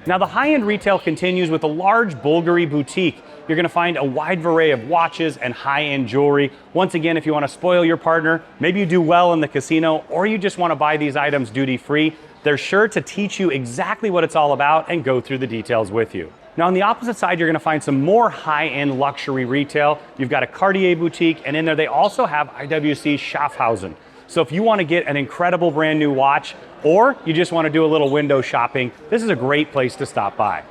Now the high-end retail continues with a large Bulgari boutique. You're gonna find a wide array of watches and high-end jewelry. Once again, if you wanna spoil your partner, maybe you do well in the casino, or you just wanna buy these items duty-free, they're sure to teach you exactly what it's all about and go through the details with you. Now on the opposite side, you're gonna find some more high-end luxury retail. You've got a Cartier boutique, and in there they also have IWC Schaffhausen. So if you wanna get an incredible brand new watch, or you just wanna do a little window shopping, this is a great place to stop by.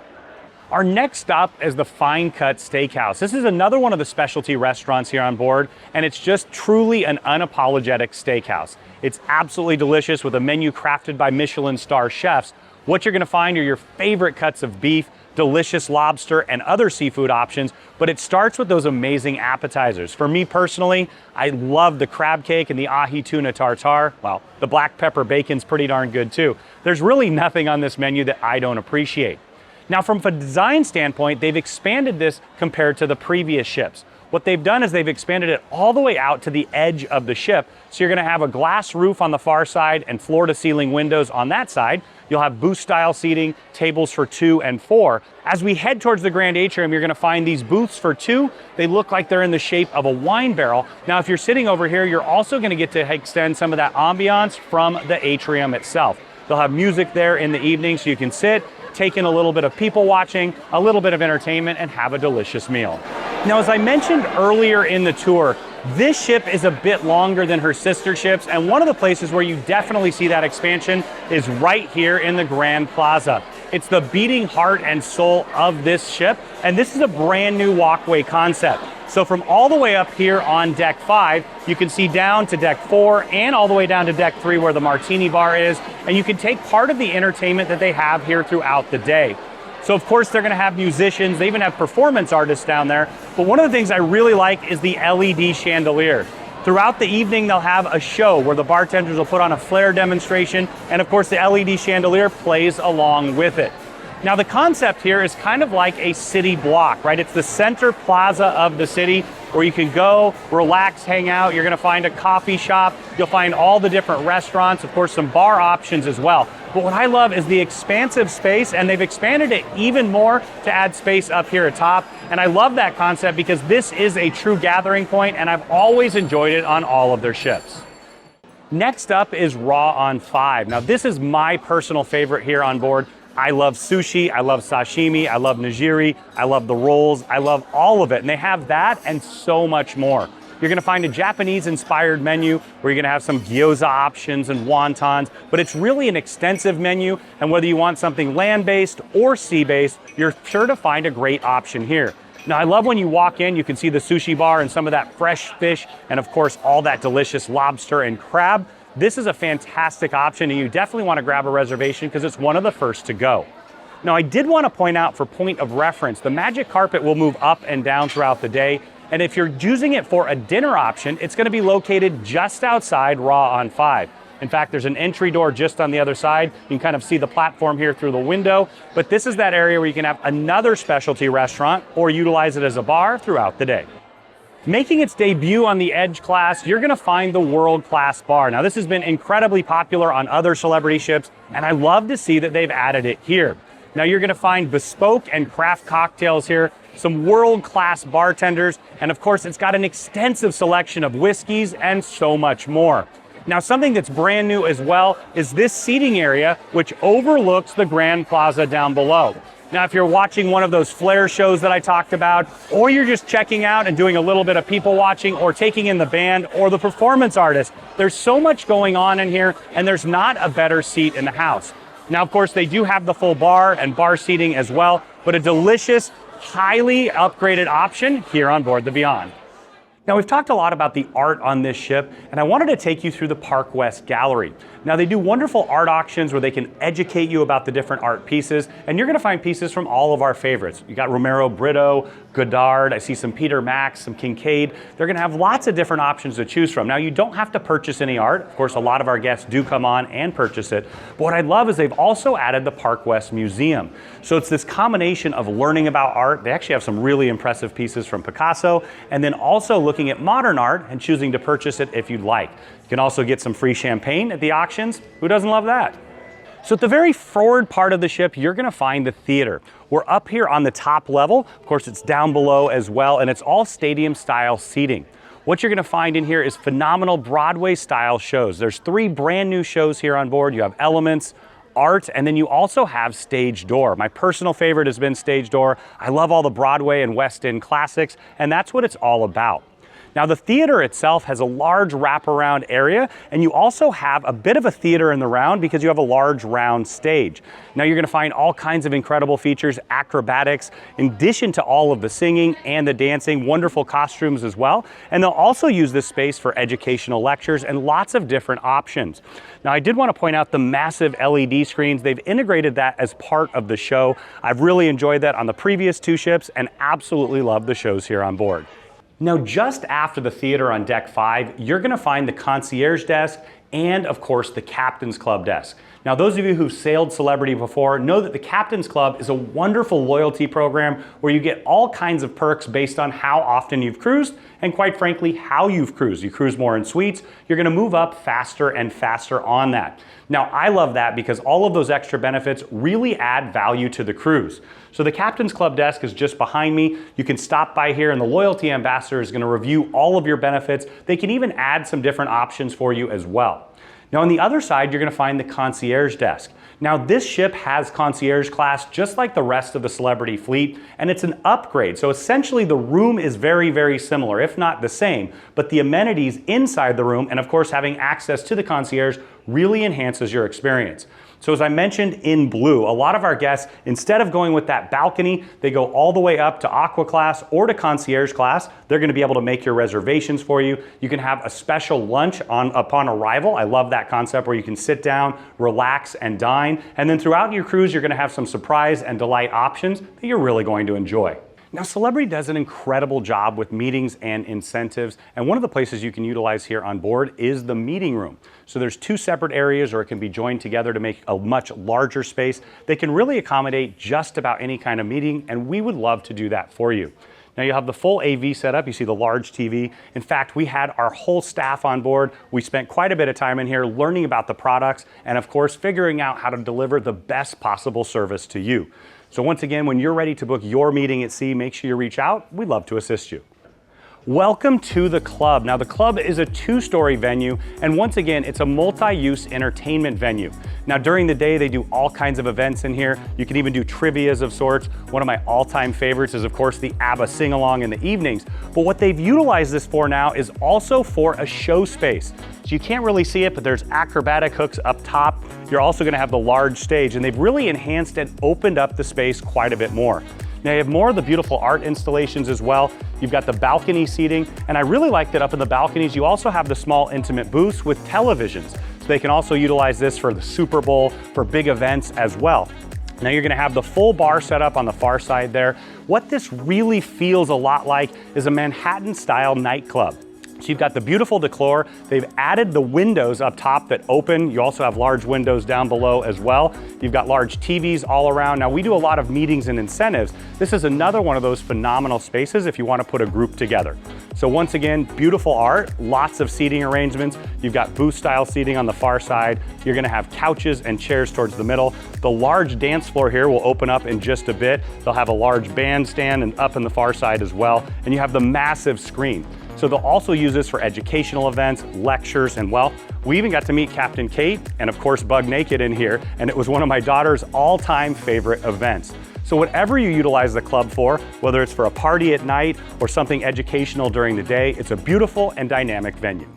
Our next stop is the Fine Cut Steakhouse. This is another one of the specialty restaurants here on board, and it's just truly an unapologetic steakhouse. It's absolutely delicious with a menu crafted by Michelin star chefs. What you're gonna find are your favorite cuts of beef, delicious lobster, and other seafood options, but it starts with those amazing appetizers. For me personally, I love the crab cake and the ahi tuna tartare. Well, the black pepper bacon's pretty darn good too. There's really nothing on this menu that I don't appreciate. Now, from a design standpoint, they've expanded this compared to the previous ships. What they've done is they've expanded it all the way out to the edge of the ship. So you're gonna have a glass roof on the far side and floor to ceiling windows on that side. You'll have booth style seating, tables for 2 and 4. As we head towards the Grand Atrium, you're gonna find these booths for 2. They look like they're in the shape of a wine barrel. Now, if you're sitting over here, you're also gonna get to extend some of that ambiance from the atrium itself. They'll have music there in the evening so you can sit, take in a little bit of people watching, a little bit of entertainment, and have a delicious meal. Now, as I mentioned earlier in the tour, this ship is a bit longer than her sister ships, and one of the places where you definitely see that expansion is right here in the Grand Plaza. It's the beating heart and soul of this ship, and this is a brand new walkway concept. So from all the way up here on deck 5, you can see down to deck 4 and all the way down to deck 3 where the Martini Bar is, and you can take part of the entertainment that they have here throughout the day. So of course they're gonna have musicians, they even have performance artists down there, but one of the things I really like is the LED chandelier. Throughout the evening, they'll have a show where the bartenders will put on a flare demonstration, and of course the LED chandelier plays along with it. Now the concept here is kind of like a city block, right? It's the center plaza of the city where you can go, relax, hang out. You're gonna find a coffee shop. You'll find all the different restaurants, of course some bar options as well. But what I love is the expansive space, and they've expanded it even more to add space up here atop. And I love that concept because this is a true gathering point, and I've always enjoyed it on all of their ships. Next up is Raw on 5. Now this is my personal favorite here on board. I love sushi, I love sashimi, I love nigiri, I love the rolls, I love all of it. And they have that and so much more. You're gonna find a Japanese-inspired menu where you're gonna have some gyoza options and wontons, but it's really an extensive menu, and whether you want something land-based or sea-based, you're sure to find a great option here. Now, I love when you walk in, you can see the sushi bar and some of that fresh fish, and of course, all that delicious lobster and crab. This is a fantastic option, and you definitely want to grab a reservation because it's one of the first to go. Now, I did want to point out, for point of reference, the magic carpet will move up and down throughout the day, and if you're using it for a dinner option, it's going to be located just outside Raw on 5. In fact, there's an entry door just on the other side. You can kind of see the platform here through the window, but this is that area where you can have another specialty restaurant or utilize it as a bar throughout the day. Making its debut on the Edge class, you're gonna find the world-class bar. Now, this has been incredibly popular on other celebrity ships, and I love to see that they've added it here. Now, you're gonna find bespoke and craft cocktails here, some world-class bartenders, and of course, it's got an extensive selection of whiskeys and so much more. Now, something that's brand new as well is this seating area, which overlooks the Grand Plaza down below. Now, if you're watching one of those flare shows that I talked about, or you're just checking out and doing a little bit of people watching or taking in the band or the performance artist, there's so much going on in here, and there's not a better seat in the house. Now, of course, they do have the full bar and bar seating as well, but a delicious, highly upgraded option here on board the Beyond. Now, we've talked a lot about the art on this ship, and I wanted to take you through the Park West Gallery. Now, they do wonderful art auctions where they can educate you about the different art pieces, and you're gonna find pieces from all of our favorites. You got Romero Brito, Godard, I see some Peter Max, some Kincaid. They're gonna have lots of different options to choose from. Now, you don't have to purchase any art. Of course, a lot of our guests do come on and purchase it. But what I love is they've also added the Park West Museum. So it's this combination of learning about art. They actually have some really impressive pieces from Picasso, and then also looking at modern art and choosing to purchase it if you'd like. You can also get some free champagne at the auctions. Who doesn't love that? So at the very forward part of the ship, you're gonna find the theater. We're up here on the top level. Of course, it's down below as well, and it's all stadium style seating. What you're gonna find in here is phenomenal Broadway style shows. There's 3 brand new shows here on board. You have Elements, Art, and then you also have Stage Door. My personal favorite has been Stage Door. I love all the Broadway and West End classics, and that's what it's all about. Now, the theater itself has a large wraparound area, and you also have a bit of a theater in the round because you have a large round stage. Now, you're gonna find all kinds of incredible features, acrobatics, in addition to all of the singing and the dancing, wonderful costumes as well. And they'll also use this space for educational lectures and lots of different options. Now, I did want to point out the massive LED screens. They've integrated that as part of the show. I've really enjoyed that on the previous 2 ships and absolutely love the shows here on board. Now, just after the theater on deck 5, you're gonna find the concierge desk and, of course, the Captain's Club desk. Now, those of you who've sailed Celebrity before know that the Captain's Club is a wonderful loyalty program where you get all kinds of perks based on how often you've cruised and, quite frankly, how you've cruised. You cruise more in suites, you're gonna move up faster and faster on that. Now, I love that because all of those extra benefits really add value to the cruise. So the Captain's Club desk is just behind me. You can stop by here and the loyalty ambassador is gonna review all of your benefits. They can even add some different options for you as well. Now, on the other side, you're gonna find the concierge desk. Now, this ship has concierge class just like the rest of the Celebrity fleet, and it's an upgrade. So essentially the room is very, very similar, if not the same, but the amenities inside the room, and of course having access to the concierge, really enhances your experience. So as I mentioned in blue, a lot of our guests, instead of going with that balcony, they go all the way up to Aqua class or to concierge class. They're gonna be able to make your reservations for you. You can have a special lunch upon arrival. I love that concept where you can sit down, relax, and dine. And then throughout your cruise, you're gonna have some surprise and delight options that you're really going to enjoy. Now, Celebrity does an incredible job with meetings and incentives, and one of the places you can utilize here on board is the meeting room. So there's 2 separate areas, or it can be joined together to make a much larger space. They can really accommodate just about any kind of meeting, and we would love to do that for you. Now, you have the full AV setup. You see the large TV. In fact, we had our whole staff on board. We spent quite a bit of time in here learning about the products and, of course, figuring out how to deliver the best possible service to you. So once again, when you're ready to book your meeting at sea, make sure you reach out. We'd love to assist you. Welcome to the club. Now, the club is a 2-story venue, and once again, it's a multi-use entertainment venue. Now, during the day, they do all kinds of events in here. You can even do trivias of sorts. One of my all-time favorites is, of course, the ABBA sing-along in the evenings. But what they've utilized this for now is also for a show space. So you can't really see it, but there's acrobatic hooks up top. You're also gonna have the large stage, and they've really enhanced and opened up the space quite a bit more. Now, you have more of the beautiful art installations as well. You've got the balcony seating, and I really like that up in the balconies, you also have the small intimate booths with televisions. So they can also utilize this for the Super Bowl, for big events as well. Now, you're gonna have the full bar set up on the far side there. What this really feels a lot like is a Manhattan-style nightclub. So you've got the beautiful decor. They've added the windows up top that open. You also have large windows down below as well. You've got large TVs all around. Now, we do a lot of meetings and incentives. This is another one of those phenomenal spaces if you want to put a group together. So once again, beautiful art, lots of seating arrangements. You've got booth style seating on the far side. You're gonna have couches and chairs towards the middle. The large dance floor here will open up in just a bit. They'll have a large bandstand and up in the far side as well. And you have the massive screen. So they'll also use this for educational events, lectures, and well, we even got to meet Captain Kate and of course Bug Naked in here, and it was one of my daughter's all-time favorite events. So whatever you utilize the club for, whether it's for a party at night or something educational during the day, it's a beautiful and dynamic venue.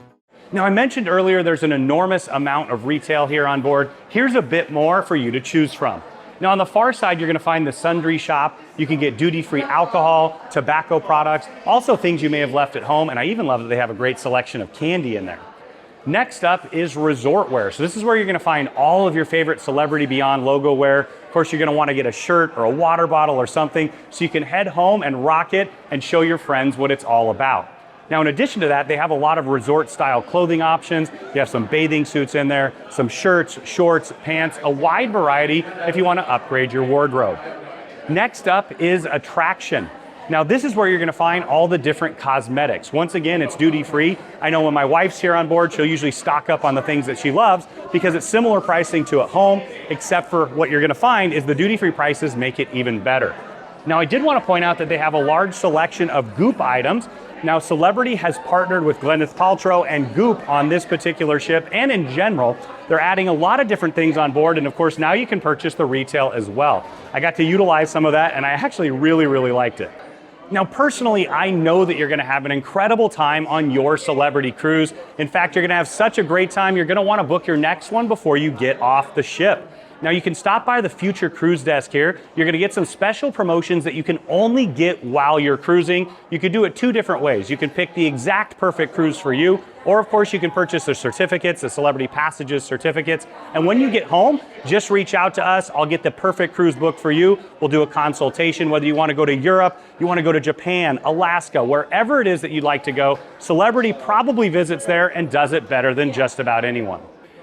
Now, I mentioned earlier there's an enormous amount of retail here on board. Here's a bit more for you to choose from. Now, on the far side, you're gonna find the sundry shop. You can get duty-free alcohol, tobacco products, also things you may have left at home, and I even love that they have a great selection of candy in there. Next up is resort wear. So this is where you're gonna find all of your favorite Celebrity Beyond logo wear. Of course, you're gonna wanna get a shirt or a water bottle or something so you can head home and rock it and show your friends what it's all about. Now, in addition to that, they have a lot of resort-style clothing options. You have some bathing suits in there, some shirts, shorts, pants, a wide variety if you want to upgrade your wardrobe. Next up is attraction. Now, this is where you're going to find all the different cosmetics. Once again, it's duty-free. I know when my wife's here on board, she'll usually stock up on the things that she loves because it's similar pricing to at home, except for what you're going to find is the duty-free prices make it even better. Now, I did want to point out that they have a large selection of Goop items. Now, Celebrity has partnered with Gwyneth Paltrow and Goop on this particular ship, and in general, they're adding a lot of different things on board, and of course, now you can purchase the retail as well. I got to utilize some of that, and I actually really liked it. Now, personally, I know that you're gonna have an incredible time on your Celebrity cruise. In fact, you're gonna have such a great time, you're gonna wanna book your next one before you get off the ship. Now, you can stop by the Future Cruise Desk here. You're gonna get some special promotions that you can only get while you're cruising. You could do it two different ways. You can pick the exact perfect cruise for you, or of course you can purchase the certificates, the Celebrity Passages certificates. And when you get home, just reach out to us. I'll get the perfect cruise book for you. We'll do a consultation, whether you wanna go to Europe, you wanna go to Japan, Alaska, wherever it is that you'd like to go. Celebrity probably visits there and does it better than just about anyone.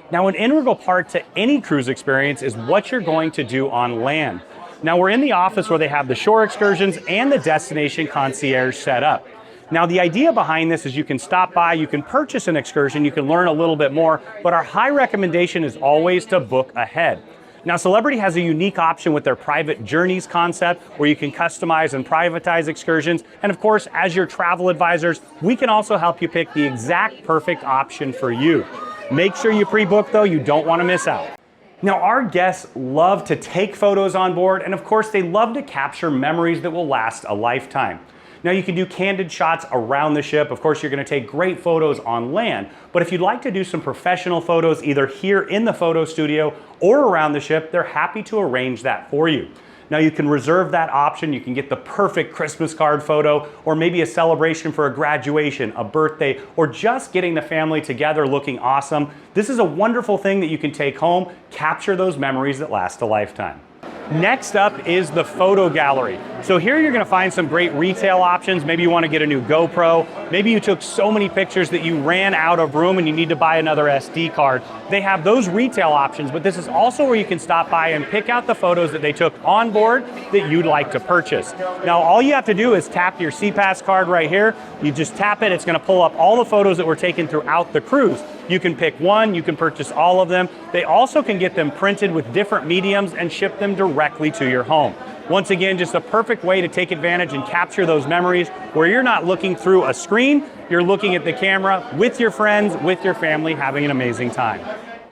Now, an integral part to any cruise experience is what you're going to do on land. Now, we're in the office where they have the shore excursions and the destination concierge set up. Now, the idea behind this is you can stop by, you can purchase an excursion, you can learn a little bit more, but our high recommendation is always to book ahead. Now, Celebrity has a unique option with their private journeys concept where you can customize and privatize excursions. And of course, as your travel advisors, we can also help you pick the exact perfect option for you. Make sure you pre-book though, you don't want to miss out. Now, our guests love to take photos on board, and of course they love to capture memories that will last a lifetime. Now, you can do candid shots around the ship. Of course, you're going to take great photos on land, but if you'd like to do some professional photos either here in the photo studio or around the ship, they're happy to arrange that for you. Now, you can reserve that option. You can get the perfect Christmas card photo, or maybe a celebration for a graduation, a birthday, or just getting the family together looking awesome. This is a wonderful thing that you can take home, capture those memories that last a lifetime. Next up is the photo gallery. So here you're gonna find some great retail options. Maybe you wanna get a new GoPro. Maybe you took so many pictures that you ran out of room and you need to buy another SD card. They have those retail options, but this is also where you can stop by and pick out the photos that they took on board that you'd like to purchase. Now, all you have to do is tap your CPAS card right here. You just tap it, it's gonna pull up all the photos that were taken throughout the cruise. You can pick one, you can purchase all of them. They also can get them printed with different mediums and ship them directly to your home. Once again, just a perfect way to take advantage and capture those memories where you're not looking through a screen, you're looking at the camera with your friends, with your family, having an amazing time.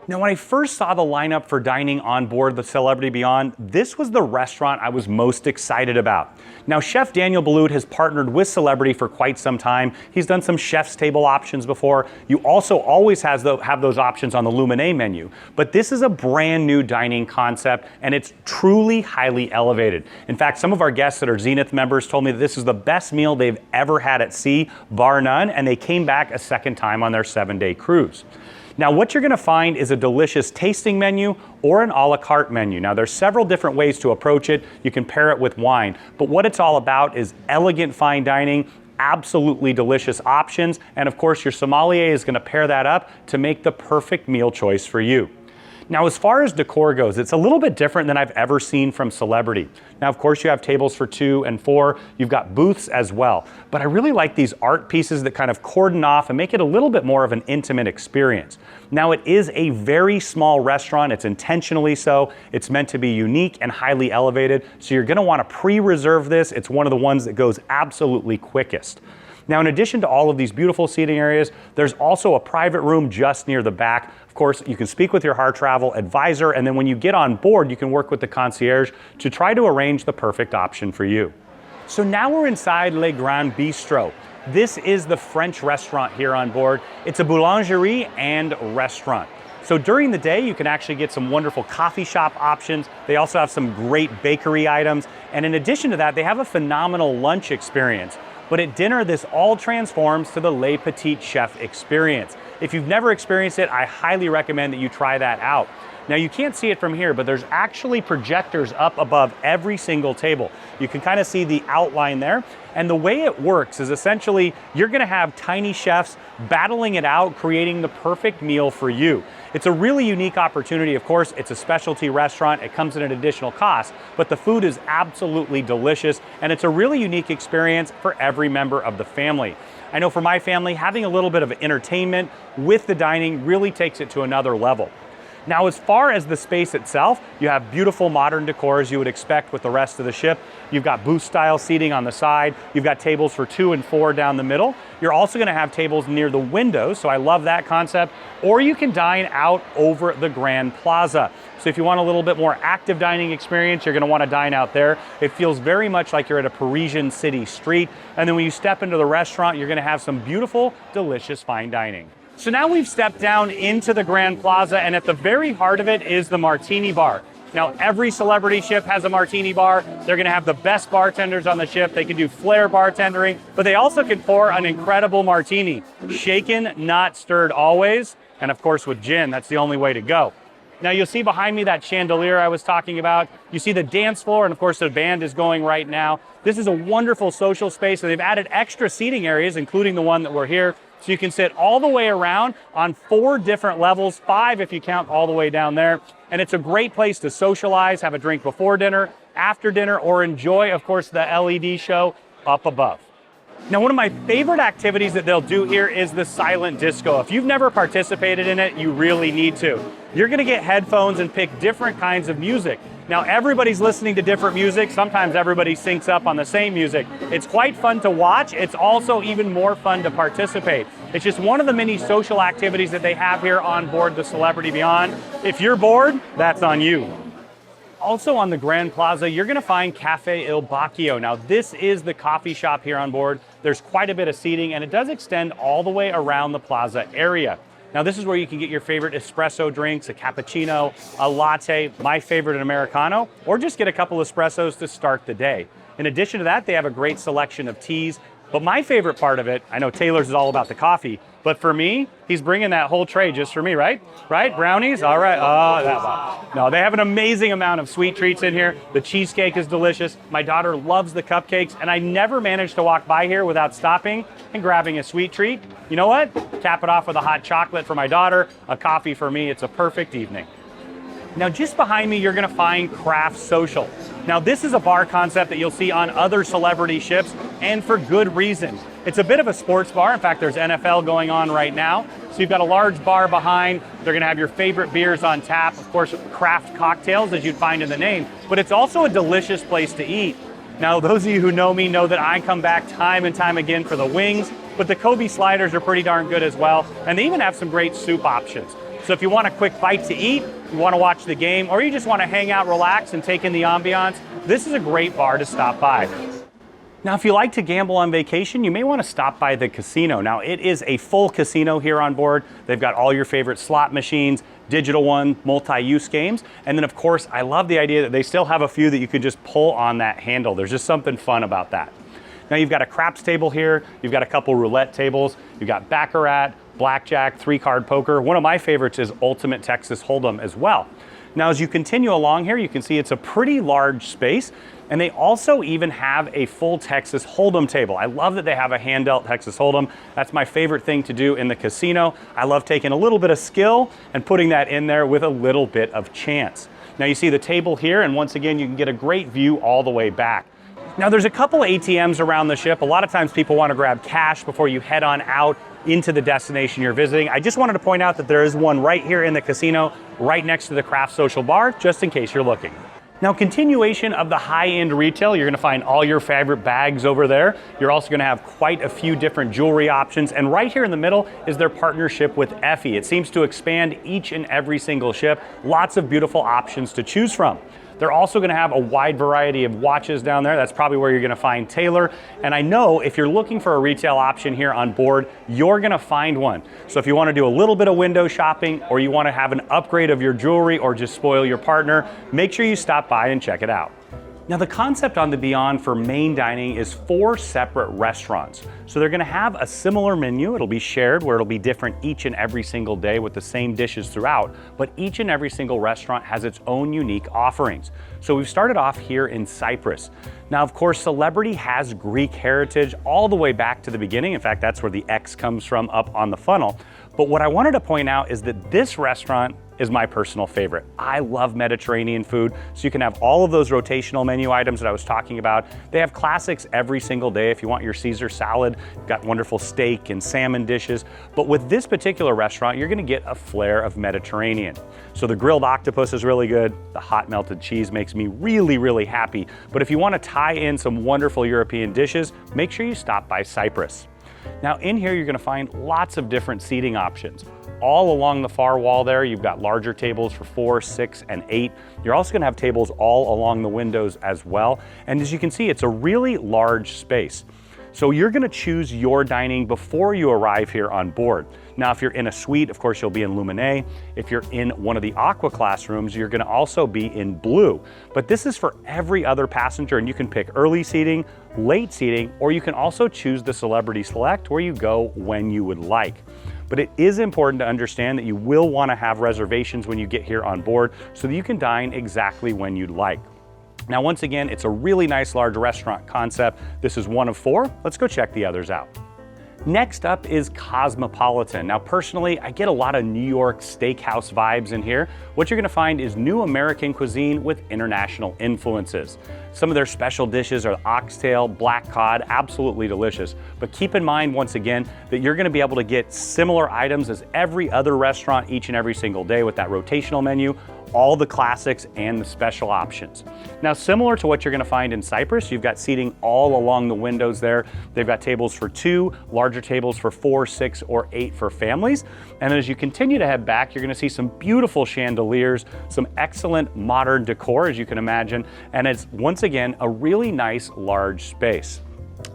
Now, when I first saw the lineup for dining on board the Celebrity Beyond, this was the restaurant I was most excited about. Now, Chef Daniel Boulud has partnered with Celebrity for quite some time. He's done some chef's table options before. You also always have those options on the Luminae menu. But this is a brand new dining concept, and it's truly highly elevated. In fact, some of our guests that are Zenith members told me that this is the best meal they've ever had at sea, bar none, and they came back a second time on their 7-day cruise. Now, what you're gonna find is a delicious tasting menu or an a la carte menu. Now, there's several different ways to approach it. You can pair it with wine, but what it's all about is elegant fine dining, absolutely delicious options, and of course, your sommelier is gonna pair that up to make the perfect meal choice for you. Now, as far as decor goes, it's a little bit different than I've ever seen from Celebrity. Now, of course, you have tables for 2 and 4. You've got booths as well. But I really like these art pieces that kind of cordon off and make it a little bit more of an intimate experience. Now, it is a very small restaurant. It's intentionally so. It's meant to be unique and highly elevated. So you're gonna wanna pre-reserve this. It's one of the ones that goes absolutely quickest. Now, in addition to all of these beautiful seating areas, there's also a private room just near the back Of course, you can speak with your Harr Travel advisor, and then when you get on board, you can work with the concierge to try to arrange the perfect option for you. So now we're inside Le Round Bistro. This is the French restaurant here on board. It's a boulangerie and restaurant. So during the day, you can actually get some wonderful coffee shop options. They also have some great bakery items. And in addition to that, they have a phenomenal lunch experience. But at dinner, this all transforms to the Le Petit Chef experience. If you've never experienced it, I highly recommend that you try that out. Now you can't see it from here, but there's actually projectors up above every single table. You can kind of see the outline there. And the way it works is essentially you're gonna have tiny chefs battling it out, creating the perfect meal for you. It's a really unique opportunity. Of course, it's a specialty restaurant. It comes at an additional cost, but the food is absolutely delicious. And it's a really unique experience for every member of the family. I know for my family, having a little bit of entertainment with the dining really takes it to another level. Now, as far as the space itself, you have beautiful modern decor as you would expect with the rest of the ship. You've got booth style seating on the side. You've got tables for 2 and 4 down the middle. You're also gonna have tables near the windows, so I love that concept. Or you can dine out over the Grand Plaza. So if you want a little bit more active dining experience, you're gonna wanna dine out there. It feels very much like you're at a Parisian city street. And then when you step into the restaurant, you're gonna have some beautiful, delicious fine dining. So now we've stepped down into the Grand Plaza, and at the very heart of it is the Martini Bar. Now, every celebrity ship has a Martini Bar. They're gonna have the best bartenders on the ship. They can do flair bartendering, but they also can pour an incredible martini. Shaken, not stirred always, and of course with gin, that's the only way to go. Now you'll see behind me that chandelier I was talking about. You see the dance floor, and of course the band is going right now. This is a wonderful social space, and they've added extra seating areas, including the one that we're here. So you can sit all the way around on 4 different levels, 5 if you count all the way down there. And it's a great place to socialize, have a drink before dinner, after dinner, or enjoy, of course, the LED show up above. Now, one of my favorite activities that they'll do here is the silent disco. If you've never participated in it, you really need to. You're gonna get headphones and pick different kinds of music. Now, everybody's listening to different music. Sometimes everybody syncs up on the same music. It's quite fun to watch. It's also even more fun to participate. It's just one of the many social activities that they have here on board the Celebrity Beyond. If you're bored, that's on you. Also on the Grand Plaza, you're gonna find Cafe Il Bacchio. Now, this is the coffee shop here on board. There's quite a bit of seating, and it does extend all the way around the plaza area. Now, this is where you can get your favorite espresso drinks, a cappuccino, a latte, my favorite, an Americano, or just get a couple espressos to start the day. In addition to that, they have a great selection of teas. But my favorite part of it, I know Taylor's is all about the coffee, but for me, he's bringing that whole tray just for me, right? Right? Brownies? All right. Oh, that one. No, they have an amazing amount of sweet treats in here. The cheesecake is delicious. My daughter loves the cupcakes, and I never managed to walk by here without stopping and grabbing a sweet treat. You know what? Cap it off with a hot chocolate for my daughter, a coffee for me. It's a perfect evening. Now, just behind me, you're gonna find Craft Social. Now, this is a bar concept that you'll see on other celebrity ships, and for good reason. It's a bit of a sports bar. In fact, there's NFL going on right now. So you've got a large bar behind. They're gonna have your favorite beers on tap. Of course, craft cocktails, as you'd find in the name, but it's also a delicious place to eat. Now, those of you who know me know that I come back time and time again for the wings, but the Kobe sliders are pretty darn good as well. And they even have some great soup options. So if you want a quick bite to eat, you want to watch the game, or you just want to hang out, relax, and take in the ambiance, this is a great bar to stop by. Now, if you like to gamble on vacation, you may want to stop by the casino. Now, it is a full casino here on board. They've got all your favorite slot machines, digital one, multi-use games. And then, of course, I love the idea that they still have a few that you could just pull on that handle. There's just something fun about that. Now, you've got a craps table here. You've got a couple roulette tables. You've got baccarat, blackjack, 3-card poker. One of my favorites is Ultimate Texas Hold'em as well. Now, as you continue along here, you can see it's a pretty large space, and they also even have a full Texas Hold'em table. I love that they have a hand-dealt Texas Hold'em. That's my favorite thing to do in the casino. I love taking a little bit of skill and putting that in there with a little bit of chance. Now, you see the table here, and once again, you can get a great view all the way back. Now, there's a couple ATMs around the ship. A lot of times people want to grab cash before you head on out into the destination you're visiting. I just wanted to point out that there is one right here in the casino, right next to the Craft Social Bar, just in case you're looking. Now, continuation of the high-end retail, you're gonna find all your favorite bags over there. You're also gonna have quite a few different jewelry options, and right here in the middle is their partnership with Effie. It seems to expand each and every single ship. Lots of beautiful options to choose from. They're also gonna have a wide variety of watches down there. That's probably where you're gonna find Taylor. And I know if you're looking for a retail option here on board, you're gonna find one. So if you wanna do a little bit of window shopping, or you wanna have an upgrade of your jewelry, or just spoil your partner, make sure you stop by and check it out. Now, the concept on the Beyond for main dining is 4 separate restaurants. So they're gonna have a similar menu. It'll be shared, where it'll be different each and every single day with the same dishes throughout, but each and every single restaurant has its own unique offerings. So we've started off here in Cyprus. Now, of course, Celebrity has Greek heritage all the way back to the beginning. In fact, that's where the X comes from up on the funnel. But what I wanted to point out is that this restaurant is my personal favorite. I love Mediterranean food, so you can have all of those rotational menu items that I was talking about. They have classics every single day. If you want your Caesar salad, you've got wonderful steak and salmon dishes. But with this particular restaurant, you're gonna get a flair of Mediterranean. So the grilled octopus is really good. The hot melted cheese makes me really, really happy. But if you wanna tie in some wonderful European dishes, make sure you stop by Cyprus. Now, in here, you're gonna find lots of different seating options. All along the far wall there, you've got larger tables for 4, 6, and 8. You're also gonna have tables all along the windows as well. And as you can see, it's a really large space. So you're gonna choose your dining before you arrive here on board. Now, if you're in a suite, of course, you'll be in Luminae. If you're in one of the Aqua class rooms, you're gonna also be in Blue. But this is for every other passenger, and you can pick early seating, late seating, or you can also choose the Celebrity Select, where you go when you would like. But it is important to understand that you will want to have reservations when you get here on board so that you can dine exactly when you'd like. Now, once again, it's a really nice large restaurant concept. This is one of 4. Let's go check the others out. Next up is Cosmopolitan. Now, personally, I get a lot of New York steakhouse vibes in here. What you're gonna find is new American cuisine with international influences. Some of their special dishes are oxtail, black cod, absolutely delicious. But keep in mind, once again, that you're gonna be able to get similar items as every other restaurant each and every single day with that rotational menu, all the classics and the special options. Now, similar to what you're gonna find in Cyprus, you've got seating all along the windows there. They've got tables for 2, larger tables for 4, 6, or 8 for families. And as you continue to head back, you're gonna see some beautiful chandeliers, some excellent modern decor, as you can imagine, and it's, once again, a really nice large space.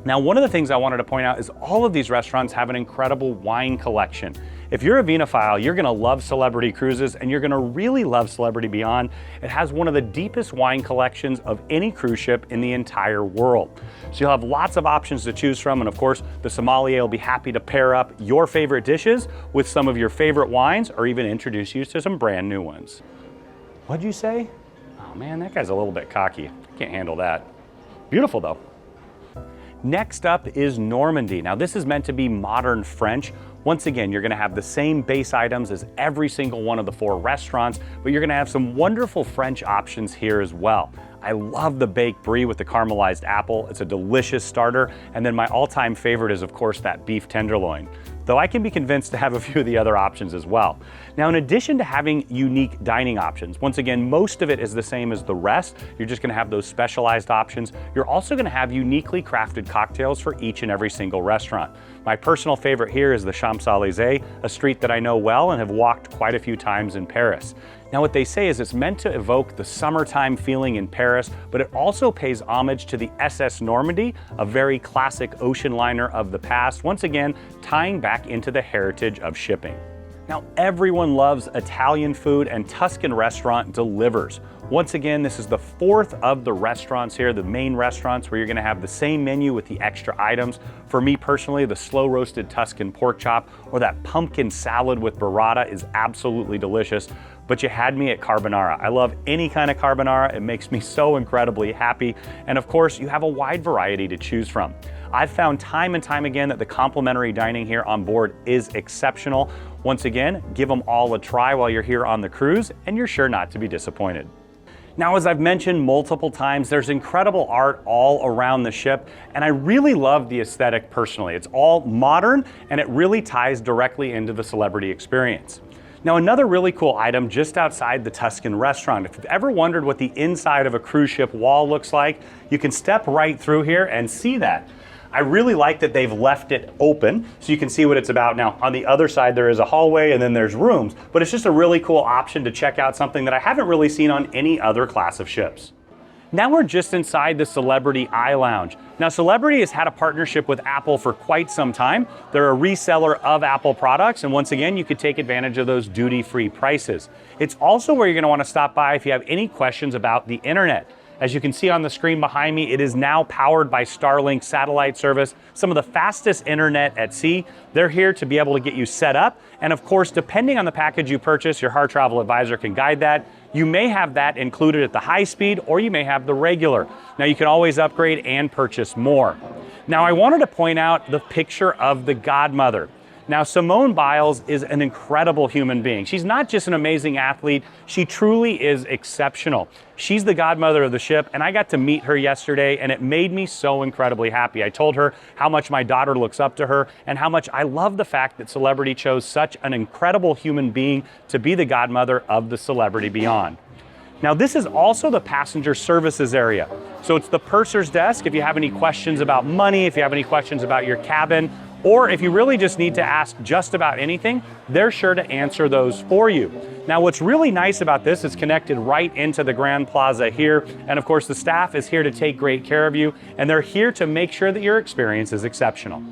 Now, one of the things I wanted to point out is all of these restaurants have an incredible wine collection. If you're a vinophile, you're gonna love Celebrity Cruises, and you're gonna really love Celebrity Beyond. It has one of the deepest wine collections of any cruise ship in the entire world. So you'll have lots of options to choose from, and of course, the sommelier will be happy to pair up your favorite dishes with some of your favorite wines, or even introduce you to some brand new ones. What'd you say? Oh man, that guy's a little bit cocky. I can't handle that. Beautiful though. Next up is Normandy. Now, this is meant to be modern French. Once again, you're gonna have the same base items as every single one of the 4 restaurants, but you're gonna have some wonderful French options here as well. I love the baked brie with the caramelized apple. It's a delicious starter. And then my all-time favorite is, of course, that beef tenderloin, though I can be convinced to have a few of the other options as well. Now, in addition to having unique dining options, once again, most of it is the same as the rest. You're just gonna have those specialized options. You're also gonna have uniquely crafted cocktails for each and every single restaurant. My personal favorite here is the Champs-Élysées, a street that I know well and have walked quite a few times in Paris. Now, what they say is it's meant to evoke the summertime feeling in Paris, but it also pays homage to the SS Normandy, a very classic ocean liner of the past, once again, tying back into the heritage of shipping. Now, everyone loves Italian food, and Tuscan Restaurant delivers. Once again, this is the 4th of the restaurants here, the main restaurants, where you're gonna have the same menu with the extra items. For me personally, the slow roasted Tuscan pork chop or that pumpkin salad with burrata is absolutely delicious. But you had me at carbonara. I love any kind of carbonara. It makes me so incredibly happy. And of course, you have a wide variety to choose from. I've found time and time again that the complimentary dining here on board is exceptional. Once again, give them all a try while you're here on the cruise, and you're sure not to be disappointed. Now, as I've mentioned multiple times, there's incredible art all around the ship, and I really love the aesthetic personally. It's all modern, and it really ties directly into the Celebrity experience. Now, another really cool item just outside the Tuscan restaurant. If you've ever wondered what the inside of a cruise ship wall looks like, you can step right through here and see that. I really like that they've left it open so you can see what it's about. Now, on the other side, there is a hallway and then there's rooms, but it's just a really cool option to check out something that I haven't really seen on any other class of ships. Now we're just inside the Celebrity Eye Lounge. Now, Celebrity has had a partnership with Apple for quite some time. They're a reseller of Apple products, and once again, you could take advantage of those duty-free prices. It's also where you're gonna wanna stop by if you have any questions about the internet. As you can see on the screen behind me, it is now powered by Starlink satellite service, some of the fastest internet at sea. They're here to be able to get you set up. And of course, depending on the package you purchase, your Harr Travel advisor can guide that. You may have that included at the high speed, or you may have the regular. Now you can always upgrade and purchase more. Now I wanted to point out the picture of the godmother. Now, Simone Biles is an incredible human being. She's not just an amazing athlete, she truly is exceptional. She's the godmother of the ship, and I got to meet her yesterday, and it made me so incredibly happy. I told her how much my daughter looks up to her, and how much I love the fact that Celebrity chose such an incredible human being to be the godmother of the Celebrity Beyond. Now, this is also the passenger services area. So it's the purser's desk if you have any questions about money, if you have any questions about your cabin, or if you really just need to ask just about anything, they're sure to answer those for you. Now, what's really nice about this is connected right into the Grand Plaza here. And of course, the staff is here to take great care of you, and they're here to make sure that your experience is exceptional.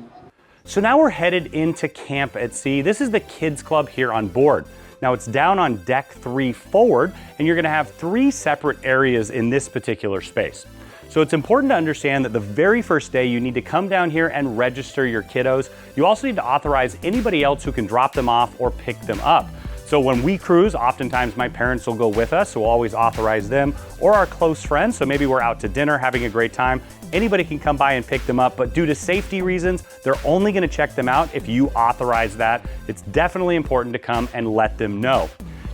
So now we're headed into Camp at Sea. This is the kids club here on board. Now it's down on deck 3 forward, and you're gonna have 3 separate areas in this particular space. So it's important to understand that the very first day you need to come down here and register your kiddos. You also need to authorize anybody else who can drop them off or pick them up. So when we cruise, oftentimes my parents will go with us, so we'll always authorize them, or our close friends. So maybe we're out to dinner having a great time. Anybody can come by and pick them up, but due to safety reasons, they're only gonna check them out if you authorize that. It's definitely important to come and let them know.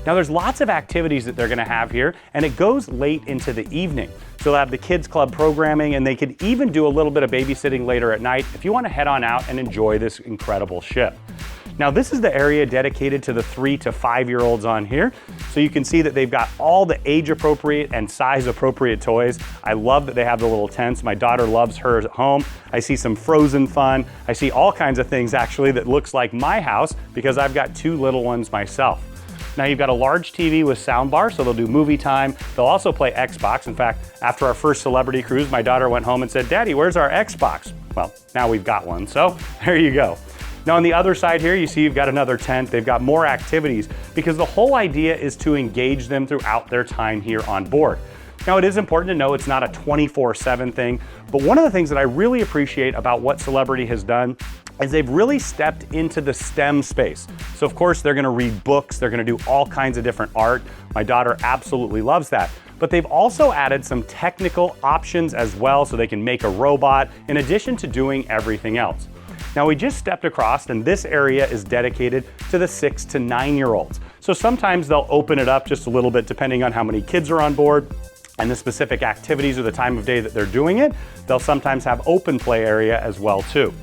Now there's lots of activities that they're gonna have here, and it goes late into the evening. So they'll have the kids club programming, and they could even do a little bit of babysitting later at night if you wanna head on out and enjoy this incredible ship. Now this is the area dedicated to the 3 to 5-year-olds on here. So you can see that they've got all the age appropriate and size appropriate toys. I love that they have the little tents. My daughter loves hers at home. I see some Frozen fun. I see all kinds of things actually that looks like my house because I've got 2 little ones myself. Now you've got a large TV with soundbar, so they'll do movie time. They'll also play Xbox. In fact, after our first Celebrity cruise, my daughter went home and said, "Daddy, where's our Xbox?" Well, now we've got one, so there you go. Now on the other side here, you see you've got another tent. They've got more activities because the whole idea is to engage them throughout their time here on board. Now it is important to know it's not a 24/7 thing, but one of the things that I really appreciate about what Celebrity has done is they've really stepped into the STEM space. So of course they're gonna read books, they're gonna do all kinds of different art. My daughter absolutely loves that. But they've also added some technical options as well so they can make a robot in addition to doing everything else. Now we just stepped across, and this area is dedicated to the 6 to 9-year-olds. So sometimes they'll open it up just a little bit depending on how many kids are on board and the specific activities or the time of day that they're doing it. They'll sometimes have open play area as well too.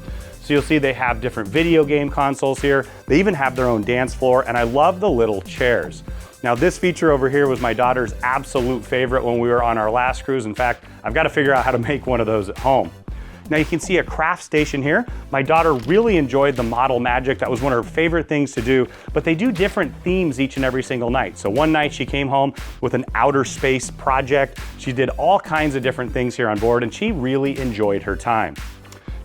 So you'll see they have different video game consoles here. They even have their own dance floor, and I love the little chairs. Now this feature over here was my daughter's absolute favorite when we were on our last cruise. In fact, I've got to figure out how to make one of those at home. Now you can see a craft station here. My daughter really enjoyed the model magic. That was one of her favorite things to do, but they do different themes each and every single night. So one night she came home with an outer space project. She did all kinds of different things here on board, and she really enjoyed her time.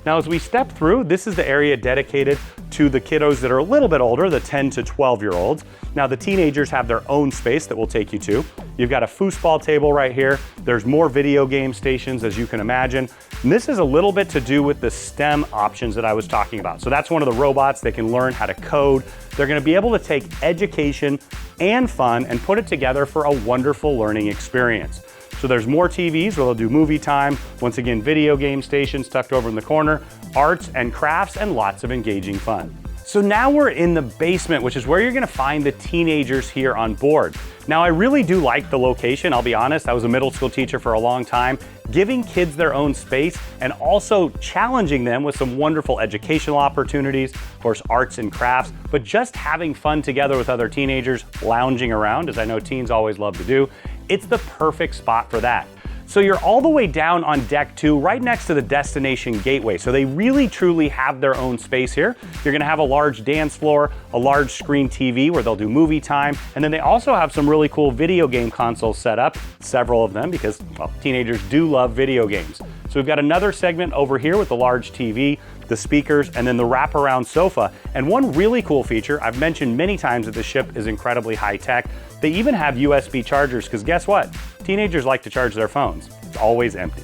Now, as we step through, this is the area dedicated to the kiddos that are a little bit older, the 10 to 12-year-olds. Now, the teenagers have their own space that we'll take you to. You've got a foosball table right here. There's more video game stations, as you can imagine. And this is a little bit to do with the STEM options that I was talking about. So that's one of the robots. They can learn how to code. They're gonna be able to take education and fun and put it together for a wonderful learning experience. So there's more TVs where they'll do movie time. Once again, video game stations tucked over in the corner, arts and crafts, and lots of engaging fun. So now we're in the basement, which is where you're gonna find the teenagers here on board. Now, I really do like the location, I'll be honest. I was a middle school teacher for a long time, giving kids their own space and also challenging them with some wonderful educational opportunities, of course, arts and crafts, but just having fun together with other teenagers, lounging around, as I know teens always love to do. It's the perfect spot for that. So you're all the way down on deck 2, right next to the destination gateway. So they really truly have their own space here. You're gonna have a large dance floor, a large screen TV where they'll do movie time, and then they also have some really cool video game consoles set up, several of them, because, well, teenagers do love video games. So we've got another segment over here with the large TV, the speakers, and then the wraparound sofa. And one really cool feature, I've mentioned many times that the ship is incredibly high tech, they even have USB chargers, because guess what? Teenagers like to charge their phones. It's always empty.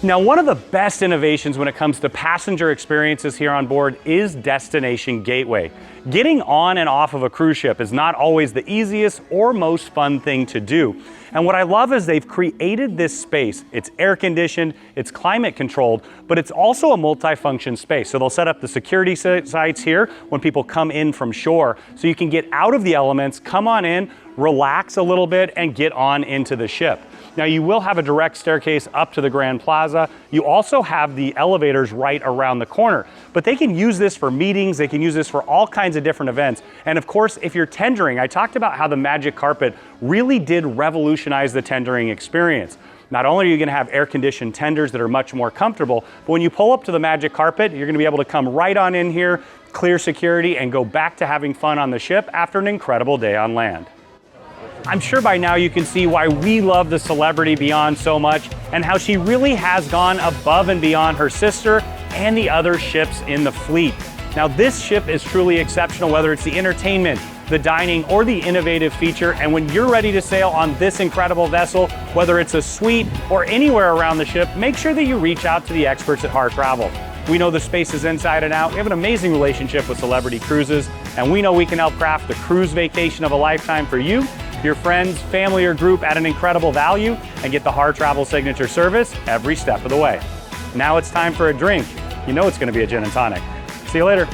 Now, one of the best innovations when it comes to passenger experiences here on board is Destination Gateway. Getting on and off of a cruise ship is not always the easiest or most fun thing to do. And what I love is they've created this space. It's air conditioned, it's climate controlled, but it's also a multi-function space. So they'll set up the security sites here when people come in from shore, so you can get out of the elements, come on in, relax a little bit, and get on into the ship. Now, you will have a direct staircase up to the Grand Plaza. You also have the elevators right around the corner, but they can use this for meetings, they can use this for all kinds of different events. And of course, if you're tendering, I talked about how the magic carpet really did revolutionize the tendering experience. Not only are you gonna have air-conditioned tenders that are much more comfortable, but when you pull up to the magic carpet, you're gonna be able to come right on in here, clear security, and go back to having fun on the ship after an incredible day on land. I'm sure by now you can see why we love the Celebrity Beyond so much and how she really has gone above and beyond her sister and the other ships in the fleet. Now, this ship is truly exceptional, whether it's the entertainment, the dining, or the innovative feature. And when you're ready to sail on this incredible vessel, whether it's a suite or anywhere around the ship, make sure that you reach out to the experts at Harr Travel. We know the space is inside and out. We have an amazing relationship with Celebrity Cruises, and we know we can help craft the cruise vacation of a lifetime for you, your friends, family, or group at an incredible value, and get the Harr Travel signature service every step of the way. Now it's time for a drink. You know it's going to be a gin and tonic. See you later.